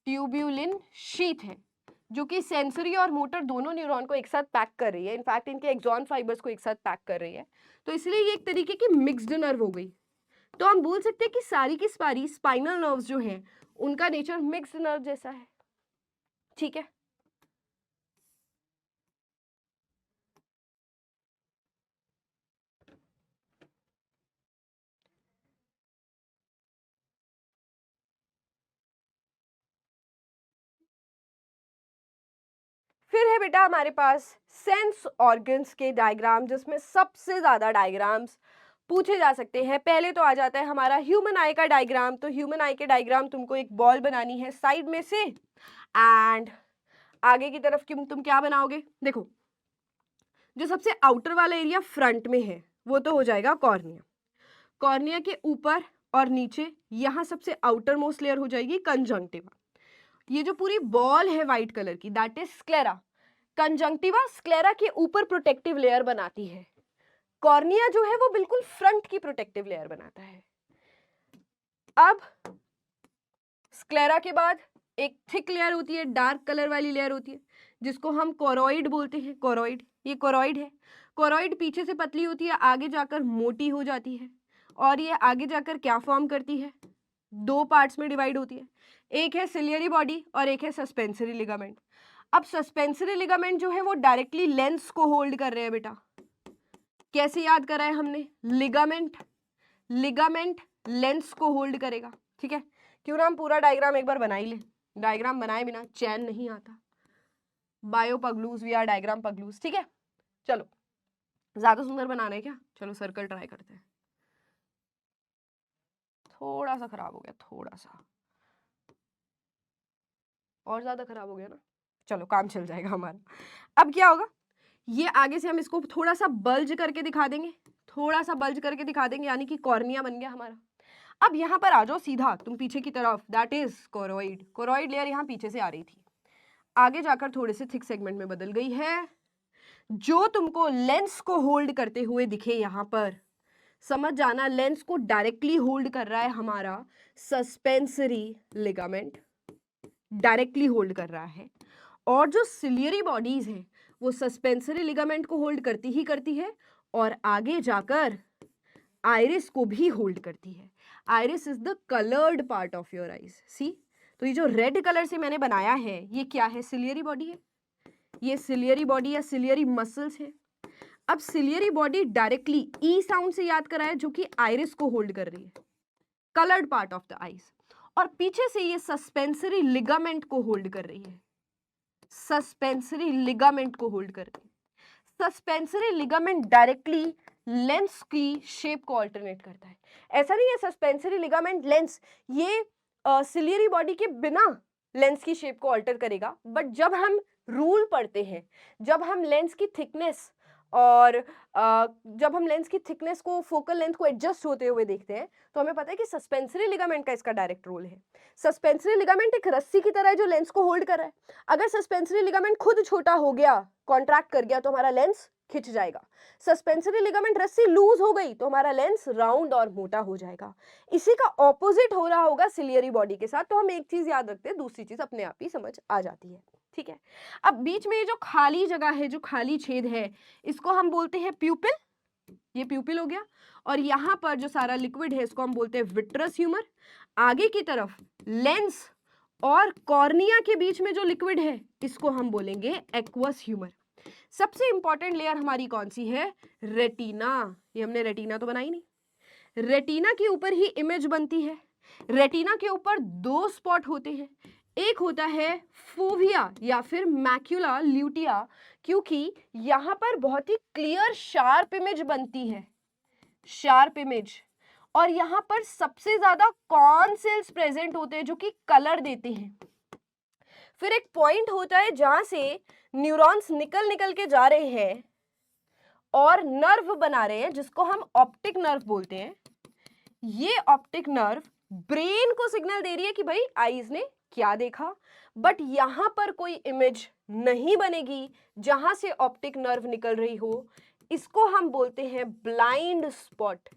ट्यूब्यूलिन शीथ है, जो कि सेंसरी और मोटर दोनों न्यूरॉन को एक साथ पैक कर रही है। इनफैक्ट इनके एक्सॉन फाइबर्स को एक साथ पैक कर रही है, तो इसलिए ये एक तरीके की मिक्स्ड नर्व हो गई। तो हम बोल सकते हैं कि सारी की सारी स्पाइनल नर्व्स जो हैं उनका नेचर मिक्स्ड नर्व जैसा है। ठीक है, फिर है बेटा हमारे पास सेंस ऑर्गन्स के डायग्राम, जिसमें सबसे ज्यादा डायग्राम्स पूछे जा सकते हैं। पहले तो आ जाता है हमारा ह्यूमन आई का डायग्राम। तो ह्यूमन आई के डायग्राम तुमको एक बॉल बनानी है साइड में से, एंड आगे की तरफ तुम क्या बनाओगे? देखो, जो सबसे आउटर वाला एरिया फ्रंट में है वो तो हो जाएगा कॉर्निया। कॉर्निया के ऊपर और नीचे यहाँ सबसे आउटर मोस्ट लेयर हो जाएगी कंजंक्टिवा। ये जो पूरी बॉल है व्हाइट कलर की, that is sclera. Conjunctiva sclera के ऊपर प्रोटेक्टिव लेयर बनाती है। कॉर्निया जो है वो बिल्कुल फ्रंट की प्रोटेक्टिव लेयर बनाता है। अब स्क्लेरा के बाद एक थिक लेयर होती है, डार्क कलर वाली लेयर होती है, जिसको हम कोरोइड बोलते हैं। कोरोइड, ये कोरोइड है। कोरोइड पीछे से पतली होती है, आगे जाकर मोटी हो जाती है, और ये आगे जाकर क्या फॉर्म करती है? दो पार्ट्स में डिवाइड होती है। एक है सिलियरी बॉडी और एक है सस्पेंसरी लिगामेंट। अब सस्पेंसरी लिगामेंट जो है वो डायरेक्टली लेंस को होल्ड कर रहे हैं बेटा। कैसे याद करा है हमने? लिगामेंट लिगामेंट लेंस को होल्ड करेगा, ठीक है। क्यों ना हम पूरा डायग्राम एक बार बना ही ले, डायग्राम बनाए बिना चैन नहीं आता। बायो पगलूज, वी आर डायग्राम पगलूज, ठीक है। चलो ज्यादा सुंदर बनाना है क्या, चलो सर्कल ट्राई करते हैं। थोड़ा सा खराब हो गया, थोड़ा सा और ज्यादा खराब हो गया ना, चलो काम चल जाएगा हमारा। अब क्या होगा, ये आगे से हम इसको थोड़ा सा बल्ज करके दिखा देंगे, थोड़ा सा बल्ज करके दिखा देंगे, यानी कि कॉर्निया बन गया हमारा। अब यहाँ पर आ जाओ सीधा तुम पीछे की तरफ, that is choroid. Choroid layer यहाँ पीछे से आ रही थी, आगे जाकर थोड़े से थिक सेगमेंट में बदल गई है। जो तुमको लेंस को होल्ड करते हुए दिखे यहाँ पर, समझ जाना लेंस को डायरेक्टली होल्ड कर रहा है हमारा सस्पेंसरी लिगामेंट, डायरेक्टली होल्ड कर रहा है। और जो सिलियरी बॉडीज है वो सस्पेंसरी लिगामेंट को होल्ड करती ही करती है, और आगे जाकर आइरिस को भी होल्ड करती है। Iris is the coloured part of your eyes, see. तो ये जो रेड कलर से मैंने बनाया है ये क्या है, सिलियरी बॉडी है। ये सिलियरी बॉडी या सिलियरी मसल्स है। अब सिलियरी बॉडी डायरेक्टली ई साउंड से याद कराए, जो कि आइरिस को होल्ड कर रही है, coloured part of the eyes. और पीछे से ये सस्पेंसरी लिगामेंट को होल्ड कर रही है, सस्पेंसरी लिगामेंट को होल्ड कर रही है। सस्पेंसरी लिगामेंट डायरेक्टली लेंस की शेप को अल्टरनेट करता है। ऐसा नहीं है सस्पेंसरी लिगामेंट लेंस ये सिलियरी बॉडी के बिना लेंस की शेप को अल्टर करेगा, बट जब हम रूल पढ़ते हैं, जब हम लेंस की थिकनेस और जब हम लेंस की थिकनेस को, फोकल लेंथ को एडजस्ट होते हुए देखते हैं, तो हमें पता है कि सस्पेंसरी लिगामेंट का इसका डायरेक्ट रोल है। सस्पेंसरी लिगामेंट एक रस्सी की तरह है जो लेंस को होल्ड कर रहा है। अगर सस्पेंसरी लिगामेंट खुद छोटा हो गया, कॉन्ट्रैक्ट कर गया, तो हमारा लेंस खिंच जाएगा। सस्पेंसरी लिगामेंट रस्सी लूज हो गई तो हमारा लेंस राउंड और मोटा हो जाएगा। इसी का ऑपोजिट हो रहा होगा सिलियरी बॉडी के साथ। तो हम एक चीज याद रखते हैं, दूसरी चीज अपने आप ही समझ आ जाती है, ठीक है। अब बीच में ये जो खाली जगह है, जो खाली छेद है, इसको हम बोलते हैं प्यूपिल, ये प्यूपिल हो गया। और यहां पर जो सारा लिक्विड है इसको हम बोलते हैं विट्रस ह्यूमर। आगे की तरफ लेंस और कॉर्निया के बीच में जो लिक्विड है इसको हम बोलेंगे एक्वस ह्यूमर। सबसे इंपॉर्टेंट लेयर हमारी कौन सी है, रेटिना। ये हमने रेटिना तो बनाई नहीं। रेटिना के ऊपर ही इमेज बनती है। रेटिना के ऊपर दो स्पॉट होते हैं, एक होता है फोविया या फिर मैक्यूला ल्यूटिया, क्योंकि यहां पर बहुत ही क्लियर शार्प इमेज बनती है, शार्प इमेज। और यहां पर सबसे ज्यादा कॉर्न सेल्स प्रेजेंट होते हैं जो कि कलर देते हैं। फिर एक पॉइंट होता है जहां से न्यूरॉन्स निकल के जा रहे हैं और नर्व बना रहे हैं, जिसको हम ऑप्टिक नर्व बोलते हैं। ये ऑप्टिक नर्व ब्रेन को सिग्नल दे रही है कि भाई आईज ने क्या देखा, बट यहां पर कोई इमेज नहीं बनेगी जहां से ऑप्टिक नर्व निकल रही हो। इसको हम बोलते हैं ब्लाइंड स्पॉट।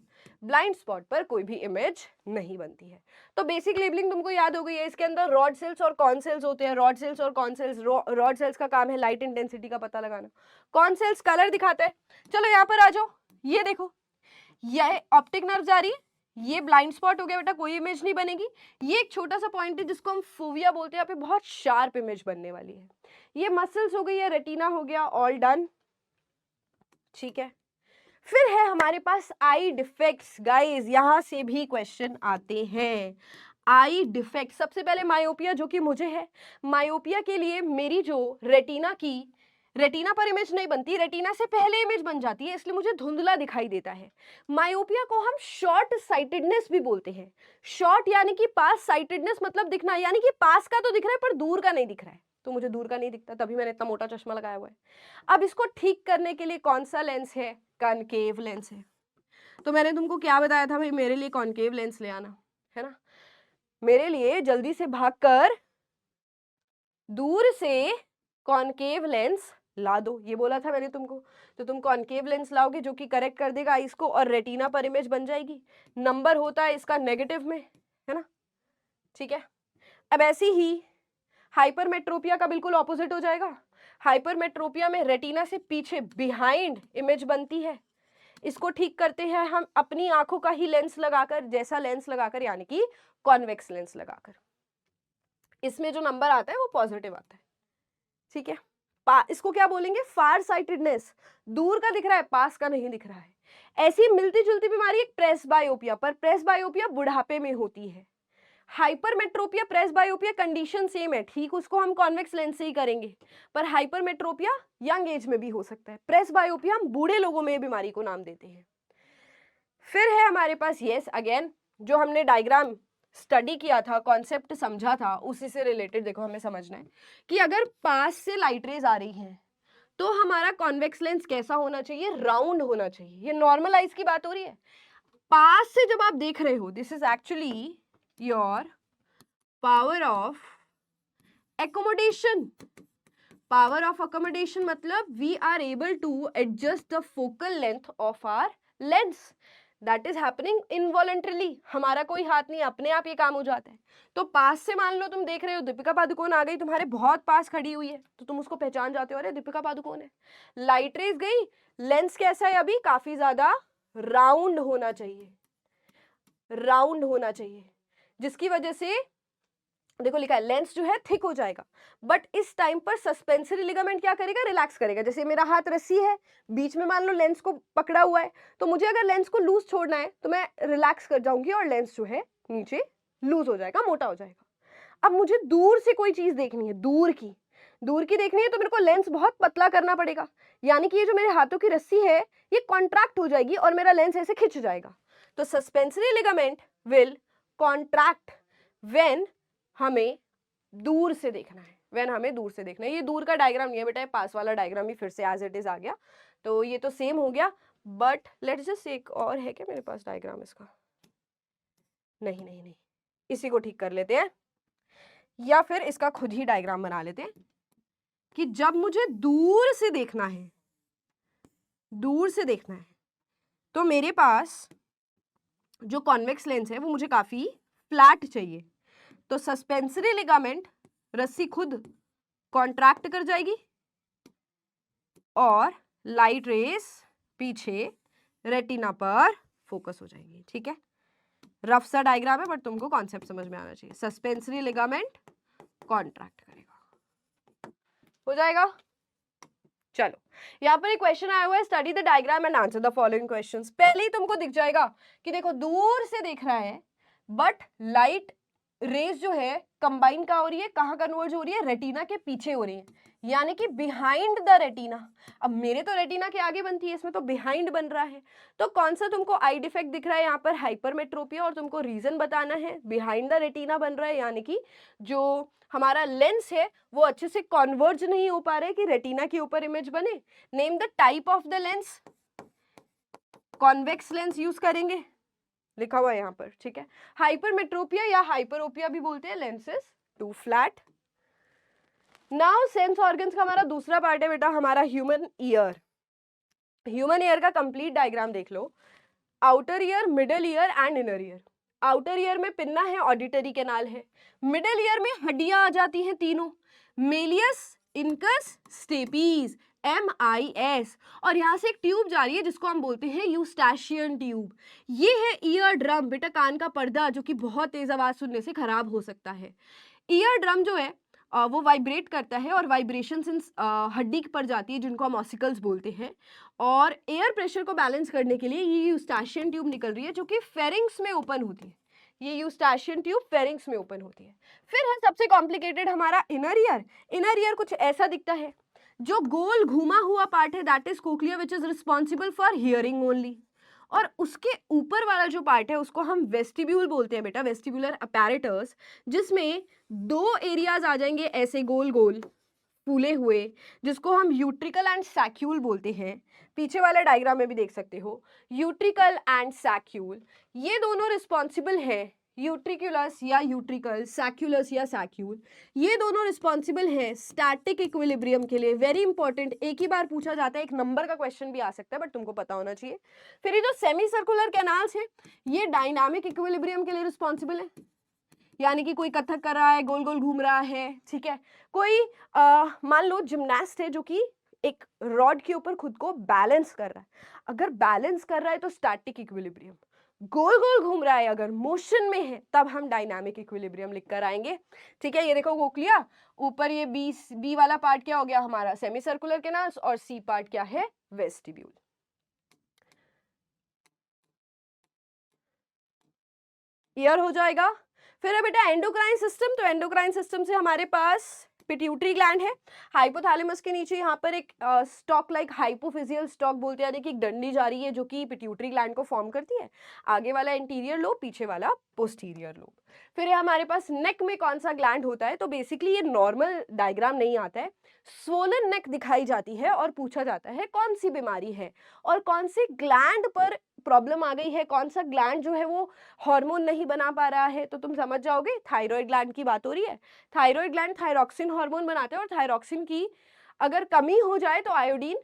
ब्लाइंड स्पॉट पर कोई भी इमेज नहीं बनती है। तो बेसिक लेबलिंग तुमको याद हो गई है। इसके अंदर रॉड सेल्स और कॉन सेल्स होते हैं। रॉड सेल्स और कॉन सेल्स, रॉड सेल्स का काम है लाइट इंटेंसिटी का पता लगाना, कॉन सेल्स कलर दिखाता है। चलो यहाँ पर आ जाओ, ये देखो, ये ऑप्टिक नर्व जा रही है, ये ब्लाइंड स्पॉट हो गया बेटा, कोई इमेज नहीं बनेगी। ये एक छोटा सा पॉइंट है जिसको हम फोविया बोलते हैं, यहाँ पे बहुत शार्प इमेज बनने वाली है। ये मसल्स हो गई है, रेटिना हो गया, ऑल डन, ठीक है। फिर है हमारे पास आई डिफेक्ट्स। गाइस यहां से भी क्वेश्चन आते हैं। आई डिफेक्ट, सबसे पहले मायोपिया जो कि मुझे है। मायोपिया के लिए मेरी जो रेटिना पर इमेज नहीं बनती, रेटिना से पहले इमेज बन जाती है, इसलिए मुझे धुंधला दिखाई देता है। मायोपिया को हम शॉर्ट साइटेडनेस भी बोलते हैं। शॉर्ट यानी कि पास, साइटेडनेस मतलब दिखना, यानी कि पास का तो दिख रहा है पर दूर का नहीं दिख रहा है। तो मुझे दूर का नहीं दिखता, तभी मैंने इतना मोटा चश्मा लगाया हुआ है। अब इसको ठीक करने के लिए कौन सा लेंस है, कॉनकेव लेंस है। तो मैंने तुमको क्या बताया था भाई, मेरे लिए कॉनकेव लेंस ले आना, है ना। मेरे लिए जल्दी से भागकर दूर से कॉनकेव लेंस ला दो, ये बोला था मैंने तुमको। तो तुम कॉनकेव लेंस लाओगे जो कि करेक्ट कर देगा आईज को और रेटिना पर इमेज बन जाएगी। नंबर होता है इसका नेगेटिव में, है ना, ठीक है। अब ऐसी ही हाइपरमेट्रोपिया का बिल्कुल ऑपोजिट हो जाएगा। हाइपरमेट्रोपिया में रेटिना से पीछे बिहाइंड इमेज बनती है। इसको ठीक करते हैं हम अपनी आंखों का ही लेंस लगाकर, जैसा लेंस लगाकर, यानी कि कॉन्वेक्स लेंस लगाकर। इसमें जो नंबर आता है वो पॉजिटिव आता है, ठीक है। इसको क्या बोलेंगे, फार साइटेडनेस। दूर का दिख रहा है, पास का नहीं दिख रहा है। ऐसी मिलती जुलती बीमारी एक प्रेस बायोपिया, पर प्रेस बायोपिया बुढ़ापे में होती है। हाइपरमेट्रोपिया प्रेस बायोपिया कंडीशन सेम है, ठीक, उसको हम कॉन्वेक्स लेंस से ही करेंगे, पर हाइपरमेट्रोपिया यंग एज में भी हो सकता है। प्रेस बायोपिया हम बूढ़े लोगों में बीमारी को नाम देते हैं। फिर है हमारे पास यस अगेन, जो हमने डायग्राम स्टडी किया था, कॉन्सेप्ट समझा था, उसी से रिलेटेड देखो हमें समझना है कि अगर पास से लाइट रेज आ रही हैं तो हमारा कॉन्वेक्स लेंस कैसा होना चाहिए, राउंड होना चाहिए। ये नॉर्मल आइज की बात हो रही है। पास से जब आप देख रहे हो, this is actually your power of accommodation. Power of accommodation मतलब we are able to adjust the focal length of our lens, that is happening involuntarily. हमारा कोई हाथ नहीं, अपने आप ये काम हो जाता है। तो पास से मान लो तुम देख रहे हो दीपिका पादुकोण आ गई, तुम्हारे बहुत पास खड़ी हुई है, तो तुम उसको पहचान जाते हो, अरे दीपिका पादुकोण है। लाइट रेज गई, लेंस कैसा है अभी, काफी ज्यादा राउंड होना चाहिए, राउंड होना चाहिए, जिसकी वजह से देखो लिखा है लेंस जो है थिक हो जाएगा। बट इस टाइम पर सस्पेंसरी लिगामेंट क्या करेगा, रिलैक्स करेगा। जैसे मेरा हाथ रस्सी है, बीच में मान लो लेंस को पकड़ा हुआ है, तो मुझे अगर लेंस को लूज छोड़ना है तो मैं रिलैक्स कर जाऊंगी और लेंस जो है नीचे लूज हो जाएगा, मोटा हो जाएगा। अब मुझे दूर से कोई चीज देखनी है, दूर की देखनी है, तो मेरे को लेंस बहुत पतला करना पड़ेगा, यानी कि ये जो मेरे हाथों की रस्सी है ये कॉन्ट्रैक्ट हो जाएगी और मेरा लेंस ऐसे खिंच जाएगा। तो suspensory ligament will contract when हमें दूर से देखना है, व्हेन हमें दूर से देखना है। ये दूर का डायग्राम नहीं है बेटा, पास वाला डायग्राम ही फिर से एज इट इज आ गया, तो ये तो सेम हो गया। बट लेट्स जस्ट एक और है क्या मेरे पास डायग्राम इसका, नहीं नहीं नहीं, इसी को ठीक कर लेते हैं, या फिर इसका खुद ही डायग्राम बना लेते हैं कि जब मुझे दूर से देखना है, दूर से देखना है, तो मेरे पास जो कॉन्वेक्स लेंस है वो मुझे काफी फ्लैट चाहिए। तो सस्पेंसरी लिगामेंट, रस्सी खुद कॉन्ट्रैक्ट कर जाएगी और लाइट रेस पीछे रेटिना पर फोकस हो जाएगी। ठीक है, रफ सा डायग्राम है बट तुमको कॉन्सेप्ट समझ में आना चाहिए। सस्पेंसरी लिगामेंट कॉन्ट्रैक्ट करेगा, हो जाएगा। चलो यहाँ पर एक क्वेश्चन आया हुआ है, study the diagram and answer the following questions. पहले ही तुमको दिख जाएगा कि देखो दूर से दिख रहा है बट लाइट रेज जो है कंबाइन कहाँ हो रही है, कहाँ कन्वर्ज हो रही है, रेटिना के पीछे हो रही है, यानी कि बिहाइंड द रेटिना। अब मेरे तो रेटिना के आगे बनती है, इसमें तो बिहाइंड बन रहा है। तो कौन सा तुमको आई डिफेक्ट दिख रहा है यहाँ पर, हाइपरमेट्रोपिया, और तुमको रीजन बताना है। बिहाइंड द रेटिना बन रहा है, यानी कि जो हमारा लेंस है वो अच्छे से कॉन्वर्ज नहीं हो पा रहा है कि रेटिना के ऊपर इमेज बने। Name the type of the lens, convex lens use करेंगे, लिखा हुआ है यहाँ पर। ठीक है, हाइपरमेट्रोपिया या हाइपरोपिया भी बोलते हैं, lenses too flat. Now sense organs का हमारा दूसरा पार्ट है बेटा हमारा ह्यूमन ईयर। ह्यूमन ईयर का कंप्लीट डायग्राम देख लो, outer ear, middle ear and inner ear. Outer ear में पिन्ना है, ऑडिटरी कैनाल है। मिडल ईयर में हड्डियां आ जाती हैं तीनों, मेलियस, इनकस, स्टेपीज, MIS, और यहां से एक ट्यूब जा रही है जिसको हम बोलते हैं यूस्टैशियन ट्यूब। ये है ईयर ड्रम बेटा, कान का पर्दा जो कि बहुत तेज आवाज सुनने से खराब हो सकता है। ईयर ड्रम जो है वो वाइब्रेट करता है और वाइब्रेशन हड्डी पर जाती है जिनको हम ऑसिकल्स बोलते हैं, और एयर प्रेशर को बैलेंस करने के लिए ये यूस्टैशियन ट्यूब निकल रही है जो कि फेरिंग्स में ओपन होती है। ये यूस्टैशियन ट्यूब फेरिंग्स में ओपन होती है। फिर है सबसे कॉम्प्लिकेटेड हमारा इनर ईयर। इनर ईयर कुछ ऐसा दिखता है, जो गोल घूमा हुआ पार्ट है that is cochlea which is responsible for hearing only, और उसके ऊपर वाला जो पार्ट है उसको हम वेस्टिब्यूल बोलते हैं बेटा, वेस्टिबुलर अपैरेटस, जिसमें दो एरियाज आ जाएंगे ऐसे गोल गोल फूले हुए, जिसको हम यूट्रिकल एंड सैक्यूल बोलते हैं। पीछे वाले डायग्राम में भी देख सकते हो, यूट्रिकल एंड सैक्यूल, ये दोनों रिस्पॉन्सिबल है, यूट्रिकुलस या यूट्रिकल, सैक्यूलस या सैक्यूल, ये दोनों रिस्पॉन्सिबल है स्टैटिक इक्विलिब्रियम के लिए। वेरी इंपॉर्टेंट, एक ही बार पूछा जाता है, एक नंबर का क्वेश्चन भी आ सकता है बट तुमको पता होना चाहिए। फिर ये जो सेमी सर्कुलर कैनाल्स है ये डायनामिक इक्विलिब्रियम के लिए रिस्पॉन्सिबल है, यानी कि कोई कथक कर रहा है, गोल गोल घूम रहा है, ठीक है, कोई मान लो जिम्नास्ट है जो कि एक रॉड के ऊपर खुद को बैलेंस कर रहा है, अगर बैलेंस कर रहा है तो स्टैटिक इक्विलिब्रियम, गोल गोल घूम रहा है अगर मोशन में है तब हम डायनामिक इक्विलिब्रियम लिख कर आएंगे। ठीक है, ये देखो कोक्लिया, ऊपर ये बी वाला पार्ट क्या हो गया हमारा सेमी सर्कुलर कैनाल्स, और सी पार्ट क्या है, वेस्टिब्यूल। ईयर हो जाएगा। फिर है बेटा एंडोक्राइन सिस्टम, तो एंडोक्राइन सिस्टम से हमारे पास पिट्यूटरी ग्लैंड है, हाइपोथैलेमस के नीचे यहाँ पर एक स्टॉक लाइक हाइपोफिजियल स्टॉक बोलते हैं, यानी कि एक डंडी जा रही है जो कि पिट्यूटरी ग्लैंड को फॉर्म करती है। आगे वाला इंटीरियर लोब, पीछे वाला पोस्टीरियर लोब। फिर है हमारे पास नेक में कौन सा ग्लैंड होता है, तो बेसिकली ये नॉर्मल डायग्राम नहीं आता है, स्वोलन नेक दिखाई जाती है और पूछा जाता है कौन सी बीमारी है और कौन सी ग्लैंड पर प्रॉब्लम आ गई है, कौन सा ग्लैंड जो है वो हार्मोन नहीं बना पा रहा है। तो तुम समझ जाओगे थायराइड ग्लैंड की बात हो रही है। थायराइड ग्लैंड थायरॉक्सिन हार्मोन बनाते हैं और थायरॉक्सिन की अगर कमी हो जाए तो आयोडीन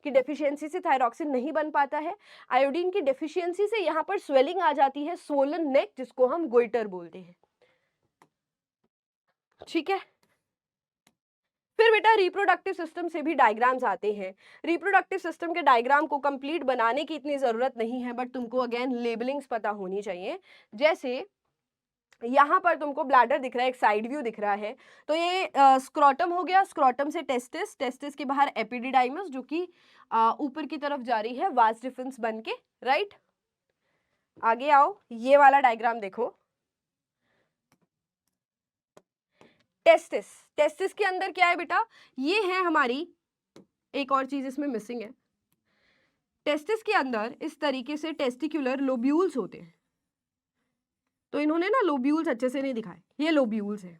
की डेफिशिएंसी से थायरॉक्सिन नहीं बन पाता है। आयोडीन की डेफिशिएंसी से यहाँ पर स्वेलिंग आ जाती है, स्वोलन नेक, जिसको हम गोइटर बोलते हैं। ठीक है। फिर बेटा रिप्रोडक्टिव सिस्टम से भी डायग्राम्स आते हैं। रिप्रोडक्टिव सिस्टम के डायग्राम को कंप्लीट बनाने की इतनी जरूरत नहीं है, बट तुमको अगेन लेबलिंग्स पता होनी चाहिए। जैसे यहाँ पर तुमको ब्लैडर दिख रहा है, एक साइड व्यू दिख रहा है, तो ये स्क्रोटम हो गया, स्क्रोटम से टेस्टिस, टेस्टिस के बाहर एपिडिडाइमस जो कि ऊपर की तरफ जा रही है वास डिफरेंस बन के, राइट। आगे आओ, ये वाला डायग्राम देखो, टेस्टिस। टेस्टिस के अंदर क्या है बेटा, ये है हमारी, एक और चीज इसमें मिसिंग है, टेस्टिस के अंदर इस तरीके से टेस्टिकुलर लोब्यूल्स होते हैं। तो इन्होंने ना लोब्यूल्स अच्छे से नहीं दिखाए, ये लोब्यूल्स है।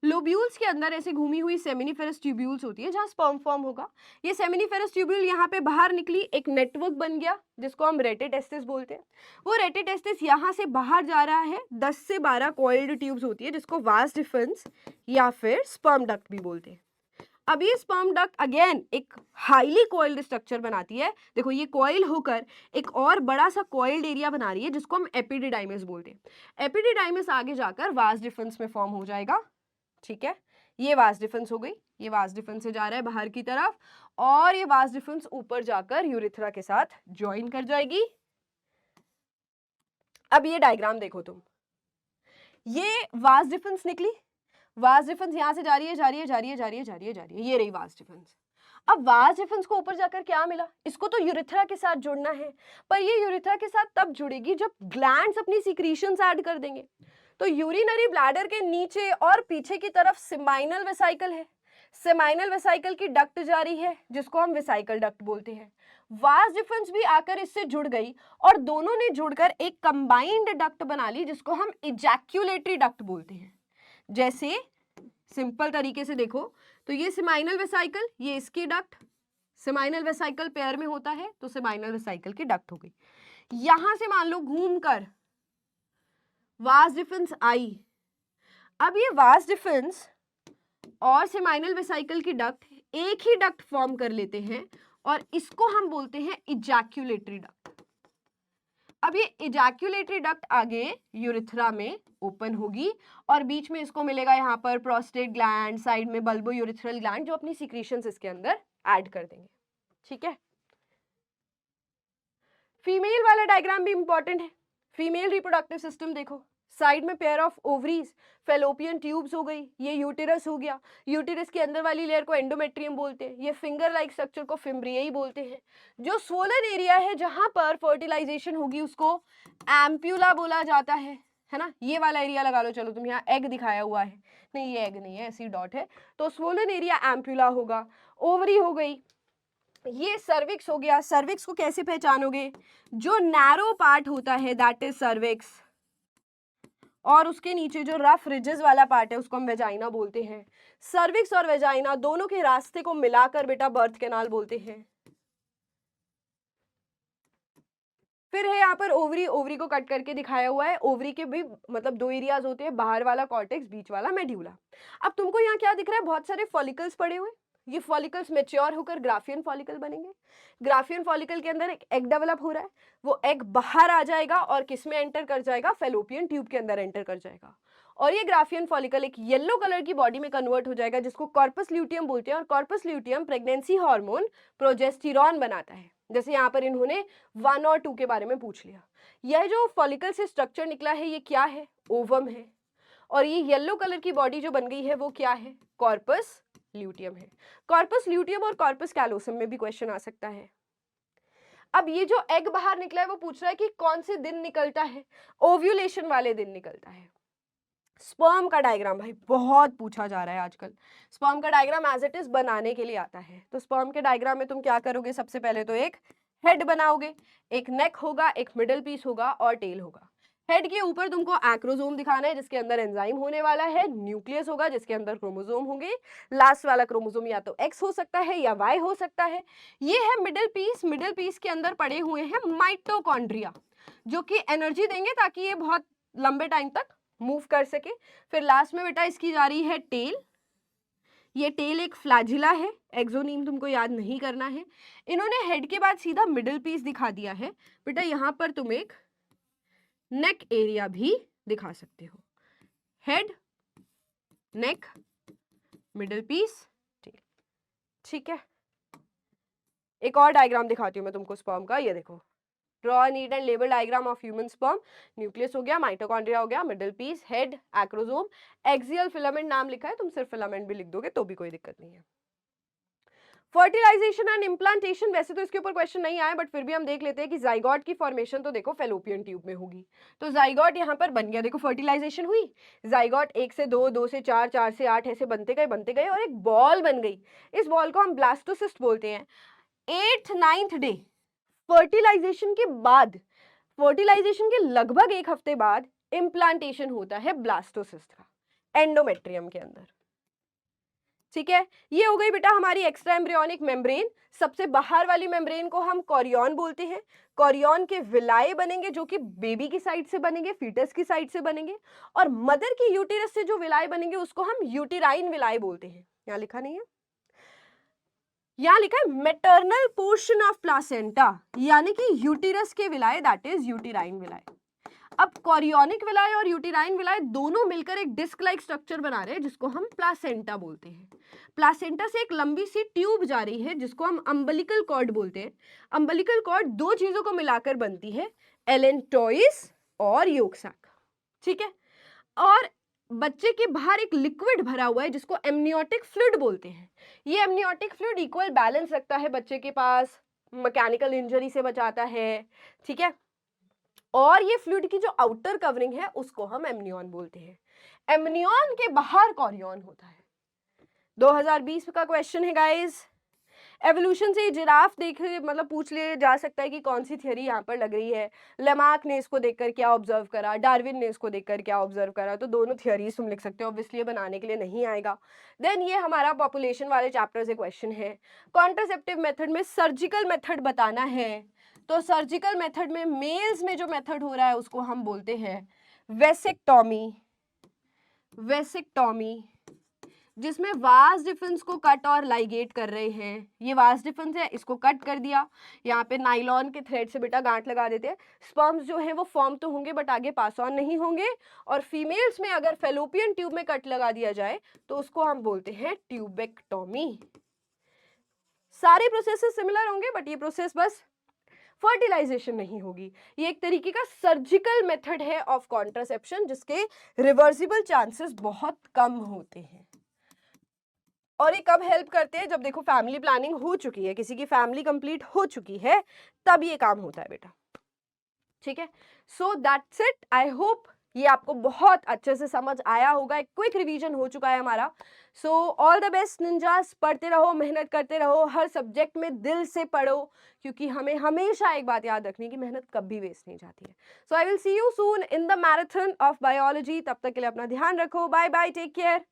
लोब्यूल्स के अंदर ऐसे घूमी हुई सेमिनिफेरस ट्यूब्यूल्स होती है जहां स्पर्म फॉर्म होगा। ये सेमिनिफेरस ट्यूब्यूल यहाँ पे बाहर निकली, एक नेटवर्क बन गया जिसको हम रेटेटेस्टिस बोलते हैं। वो रेटेटेस्टिस यहाँ से बाहर जा रहा है, 10 से 12 कॉइल्ड ट्यूब्स होती है जिसको वास डिफरेंस या फिर स्पर्म डक्ट भी बोलते हैं। अब ये स्पर्म डक्ट अगेन एक हाईली कॉइल्ड स्ट्रक्चर बनाती है। देखो ये कॉइल होकर एक और बड़ा सा कॉइल्ड एरिया बना रही है जिसको हम एपिडिडाइमस बोलते हैं। एपिडिडाइमस आगे जाकर वास डिफरेंस में फॉर्म हो जाएगा। ठीक है, ये वास डिफरेंस हो गई, ये वास डिफरेंस से जा रहा है बाहर की तरफ और ये वास डिफरेंस ऊपर जाकर यूरिथ्रा के साथ ज्वाइन कर जाएगी। अब ये डायग्राम देखो तुम, ये वास डिफरेंस निकली, वास डिफरेंस यहां से जा रही है, जा रही है, जा रही है, जा रही है, जा रही है, जा रही है, ये रही वास डिफरेंस। अब वास डिफरेंस को ऊपर जाकर क्या मिला, इसको तो यूरिथ्रा के साथ जोड़ना है, पर ये यूरिथ्रा के साथ तब जुड़ेगी जब ग्लैंड्स अपनी सीक्रीशंस ऐड कर देंगे। तो यूरिनरी ब्लैडर के नीचे और पीछे की तरफ सेमाइनल वेसाइकल है, सेमाइनल वेसाइकल की डक्ट जा रही है जिसको हम वेसाइकल डक्ट बोलते हैं। वास डिफरेंस भी आकर इससे जुड़ गई और दोनों ने जुड़कर एक कंबाइंड डक्ट बना ली जिसको हम इजैक्यूलेटरी डक्ट बोलते हैं। जैसे सिंपल तरीके से देखो तो ये सेमाइनल वेसाइकल, ये इसकी डक्ट, सेमाइनल वेसाइकल पेयर में होता है तो सेमाइनल वेसाइकल की डक्ट हो गई। यहां से मान लो घूमकर वास डिफरेंस आई, अब ये वास डिफरेंस और सेमाइनल वेसाइकल की डक्ट एक ही डक्ट फॉर्म कर लेते हैं और इसको हम बोलते हैं इजैक्यूलेटरी डक्ट। अब ये इजैक्यूलेटरी डक्ट आगे यूरिथ्रा में ओपन होगी और बीच में इसको मिलेगा यहाँ पर प्रोस्टेट ग्लैंड, साइड में बल्बो यूरिथ्रल ग्लैंड जो अपनी सीक्रेशंस इसके अंदर ऐड कर देंगे। ठीक है, फीमेल वाला डायग्राम भी इंपॉर्टेंट है। फीमेल रिप्रोडक्टिव सिस्टम देखो, साइड में pair of ovaries, fallopian tubes हो गई, ये यूटेरस हो गया, यूटेरस के अंदर वाली लेयर को एंडोमेट्रियम बोलते हैं, ये फिंगर लाइक स्ट्रक्चर को फिम्ब्रियाई बोलते हैं। जो स्वोलन एरिया है जहां पर फर्टिलाइजेशन होगी उसको एम्प्यूला बोला जाता है ना। ये वाला एरिया लगा लो, चलो तुम यहाँ एग दिखाया हुआ है, नहीं ये एग नहीं है, ऐसी डॉट है, तो स्वोलन एरिया एम्प्यूला होगा। ओवरी हो गई, ये सर्विक्स हो गया। सर्विक्स को कैसे पहचानोगे, जो नैरो पार्ट होता है दैट इज सर्विक्स, और उसके नीचे जो रफ रिजेस वाला पार्ट है उसको हम वेजाइना बोलते हैं। सर्विक्स और वेजाइना दोनों के रास्ते को मिलाकर बेटा बर्थ कैनाल बोलते हैं। फिर है यहाँ पर ओवरी, ओवरी को कट करके दिखाया हुआ है। ओवरी के भी मतलब दो एरियाज होते हैं, बाहर वाला कॉर्टेक्स, बीच वाला मेड्यूला। अब तुमको यहाँ क्या दिख रहा है, बहुत सारे फॉलिकल्स पड़े हुए, ये फॉलिकल्स मैच्योर होकर ग्राफियन फॉलिकल बनेंगे। ग्राफियन फॉलिकल के अंदर एक एग डेवलप हो रहा है, वो एग बाहर आ जाएगा और किस में एंटर कर जाएगा, फेलोपियन ट्यूब के अंदर एंटर कर जाएगा और ये ग्राफियन फॉलिकल एक येलो कलर की बॉडी में कन्वर्ट हो जाएगा जिसको कॉर्पस ल्यूटियम बोलते हैं। और corpus luteum pregnancy hormone progesterone बनाता है। जैसे यहाँ पर इन्होंने 1 और 2 के बारे में पूछ लिया। यह जो फॉलिकल से स्ट्रक्चर निकला है ये क्या है, ओवम है, और ये येलो कलर की बॉडी जो बन गई है वो क्या है, कॉर्पस ल्यूटियम है। कॉर्पस ल्यूटियम और कॉर्पस कैलोसम में भी क्वेश्चन आ सकता है। अब ये जो एग बाहर निकला है वो पूछ रहा है कि कौन से दिन निकलता है, ओव्यूलेशन वाले दिन निकलता है। स्पर्म का डायग्राम भाई बहुत पूछा जा रहा है आजकल। स्पर्म का डायग्राम एज इट इज बनाने के लिए आता है। तो स्पर्म के डायग्राम में तुम क्या करोगे, सबसे पहले तो एक हेड बनाओगे, एक नेक होगा, एक मिडिल पीस होगा और टेल होगा। हेड के ऊपर तुमको एक्रोसोम दिखाना है जिसके अंदर एंजाइम होने वाला है, न्यूक्लियस होगा जिसके अंदर क्रोमोसोम होंगे, लास्ट वाला क्रोमोसोम या तो एक्स हो सकता है या वाई हो सकता है। ये है मिडिल पीस। मिडिल पीस के अंदर पड़े हुए हैं माइटोकॉन्ड्रिया जो कि एनर्जी देंगे ताकि ये बहुत लंबे टाइम तक मूव कर सके। फिर लास्ट में बेटा इसकी जा रही है टेल। ये टेल एक फ्लैजिला है, एक्सोनीम तुमको याद नहीं करना है। इन्होंने हेड के बाद सीधा मिडिल पीस दिखा दिया है। बेटा यहां पर तुम एक नेक एरिया भी दिखा सकते हो, हेड, नेक, मिडिल पीस, टेल। ठीक है, एक और डायग्राम दिखाती हूं मैं तुमको स्पर्म का। ये देखो, draw neat and label diagram of human sperm. Nucleus हो गया, माइटोकॉन्ड्रिया हो गया, middle piece, head, acrosome, axial filament नाम लिखा है, तुम सिर्फ फिलामेंट भी लिख दोगे तो भी कोई दिक्कत नहीं है। फर्टिलाइजेशन एंड इम्प्लांटेशन, वैसे तो इसके ऊपर क्वेश्चन नहीं आया बट फिर भी हम देख लेते हैं कि जाइगोट की फॉर्मेशन तो देखो फेलोपियन ट्यूब में होगी। तो जाइगोट यहाँ पर बन गया, देखो फर्टिलाइजेशन हुई, जाइगोट 1 से 2, 2 से 4, 4 से 8 ऐसे बनते गए और एक बॉल बन गई। इस बॉल को हम ब्लास्टोसिस्ट बोलते हैं। 8th 9th डे फर्टिलाइजेशन के बाद, फर्टिलाइजेशन के लगभग 1 हफ्ते बाद इम्प्लांटेशन होता है ब्लास्टोसिस्ट का एंडोमेट्रियम के अंदर। ठीक है, ये हो गई बेटा हमारी एक्स्ट्रा एम्ब्रियोनिक मेम्ब्रेन। सबसे बाहर वाली मेम्ब्रेन को हम कोरियन बोलते हैं। कोरियन के विलाए बनेंगे जो कि बेबी की साइड से बनेंगे, फीटस की साइड से बनेंगे, और मदर की यूटेरस से जो विलाए बनेंगे उसको हम यूटेराइन विलाए बोलते हैं। यहाँ लिखा नहीं है, यहाँ लिखा है मैटरनल पोर्शन ऑफ प्लासेंटा, यानी कि यूटेरस के विलाए, दैट इज यूटेराइन विलाए। अब कोरियोनिक विलाय और यूटेराइन विलाय दोनों मिलकर एक डिस्क लाइक स्ट्रक्चर बना रहे हैं जिसको हम प्लासेंटा बोलते हैं। प्लासेंटा से एक लंबी सी ट्यूब जा रही है जिसको हम अम्बिलिकल कॉर्ड बोलते हैं। अम्बिलिकल कॉर्ड 2 चीजों को मिलाकर बनती है, एलेंटोइस और योक सैक। ठीक है, और बच्चे के बाहर एक लिक्विड भरा हुआ है जिसको एमनियोटिक फ्लूइड बोलते हैं। ये एमनियोटिक फ्लूइड इक्वल बैलेंस रखता है बच्चे के पास, मैकेनिकल इंजरी से बचाता है। ठीक है, और ये फ्लूइड की जो आउटर कवरिंग है उसको हम एमनियन बोलते हैं। एमनियन के बाहर कोरियन होता है। 2020 का क्वेश्चन है गाइस। एवोल्यूशन से जिराफ देख मतलब पूछ लिया जा सकता है कि कौन सी थियरी यहाँ पर लग रही है। लेमार्क ने इसको देखकर क्या ऑब्जर्व करा, डार्विन ने इसको देखकर क्या ऑब्जर्व करा, तो दोनों थियरीज तुम लिख सकते हो। ऑब्वियसली बनाने के लिए नहीं आएगा। देन ये हमारा पॉपुलेशन वाले चैप्टर से क्वेश्चन है। कॉन्ट्रासेप्टिव मेथड में सर्जिकल मेथड बताना है, तो सर्जिकल मेथड में मेल्स में जो मेथड हो रहा है उसको हम बोलते हैं वेसेक्टॉमी। वेसेक्टॉमी जिसमें वास डिफरेंस को कट और लाइगेट कर रहे हैं। ये वास डिफरेंस है, इसको कट कर दिया, यहाँ पे नाइलॉन के थ्रेड से बेटा गांठ लगा देते हैं। स्पर्म्स जो है वो फॉर्म तो होंगे बट आगे पास ऑन नहीं होंगे। और फीमेल्स में अगर फेलोपियन ट्यूब में कट लगा दिया जाए तो उसको हम बोलते हैं ट्यूबेक्टॉमी। सारे प्रोसेसेस सिमिलर होंगे बट ये प्रोसेस बस फर्टिलाइजेशन नहीं होगी। ये एक तरीके का सर्जिकल मेथड है ऑफ कॉन्ट्रासेप्शन जिसके रिवर्सिबल चांसेस बहुत कम होते हैं। और ये कब हेल्प करते हैं, जब देखो फैमिली प्लानिंग हो चुकी है, किसी की फैमिली कंप्लीट हो चुकी है, तब ये काम होता है बेटा। ठीक है, so that's it. I hope ये आपको बहुत अच्छे से समझ आया होगा। एक क्विक रिवीजन हो चुका है हमारा। So all the best ninjas, पढ़ते रहो, मेहनत करते रहो, हर सब्जेक्ट में दिल से पढ़ो, क्योंकि हमें हमेशा एक बात याद रखनी कि मेहनत कभी वेस्ट नहीं जाती है। So I will see you soon in the marathon of biology. तब तक के लिए अपना ध्यान रखो। Bye bye, take care.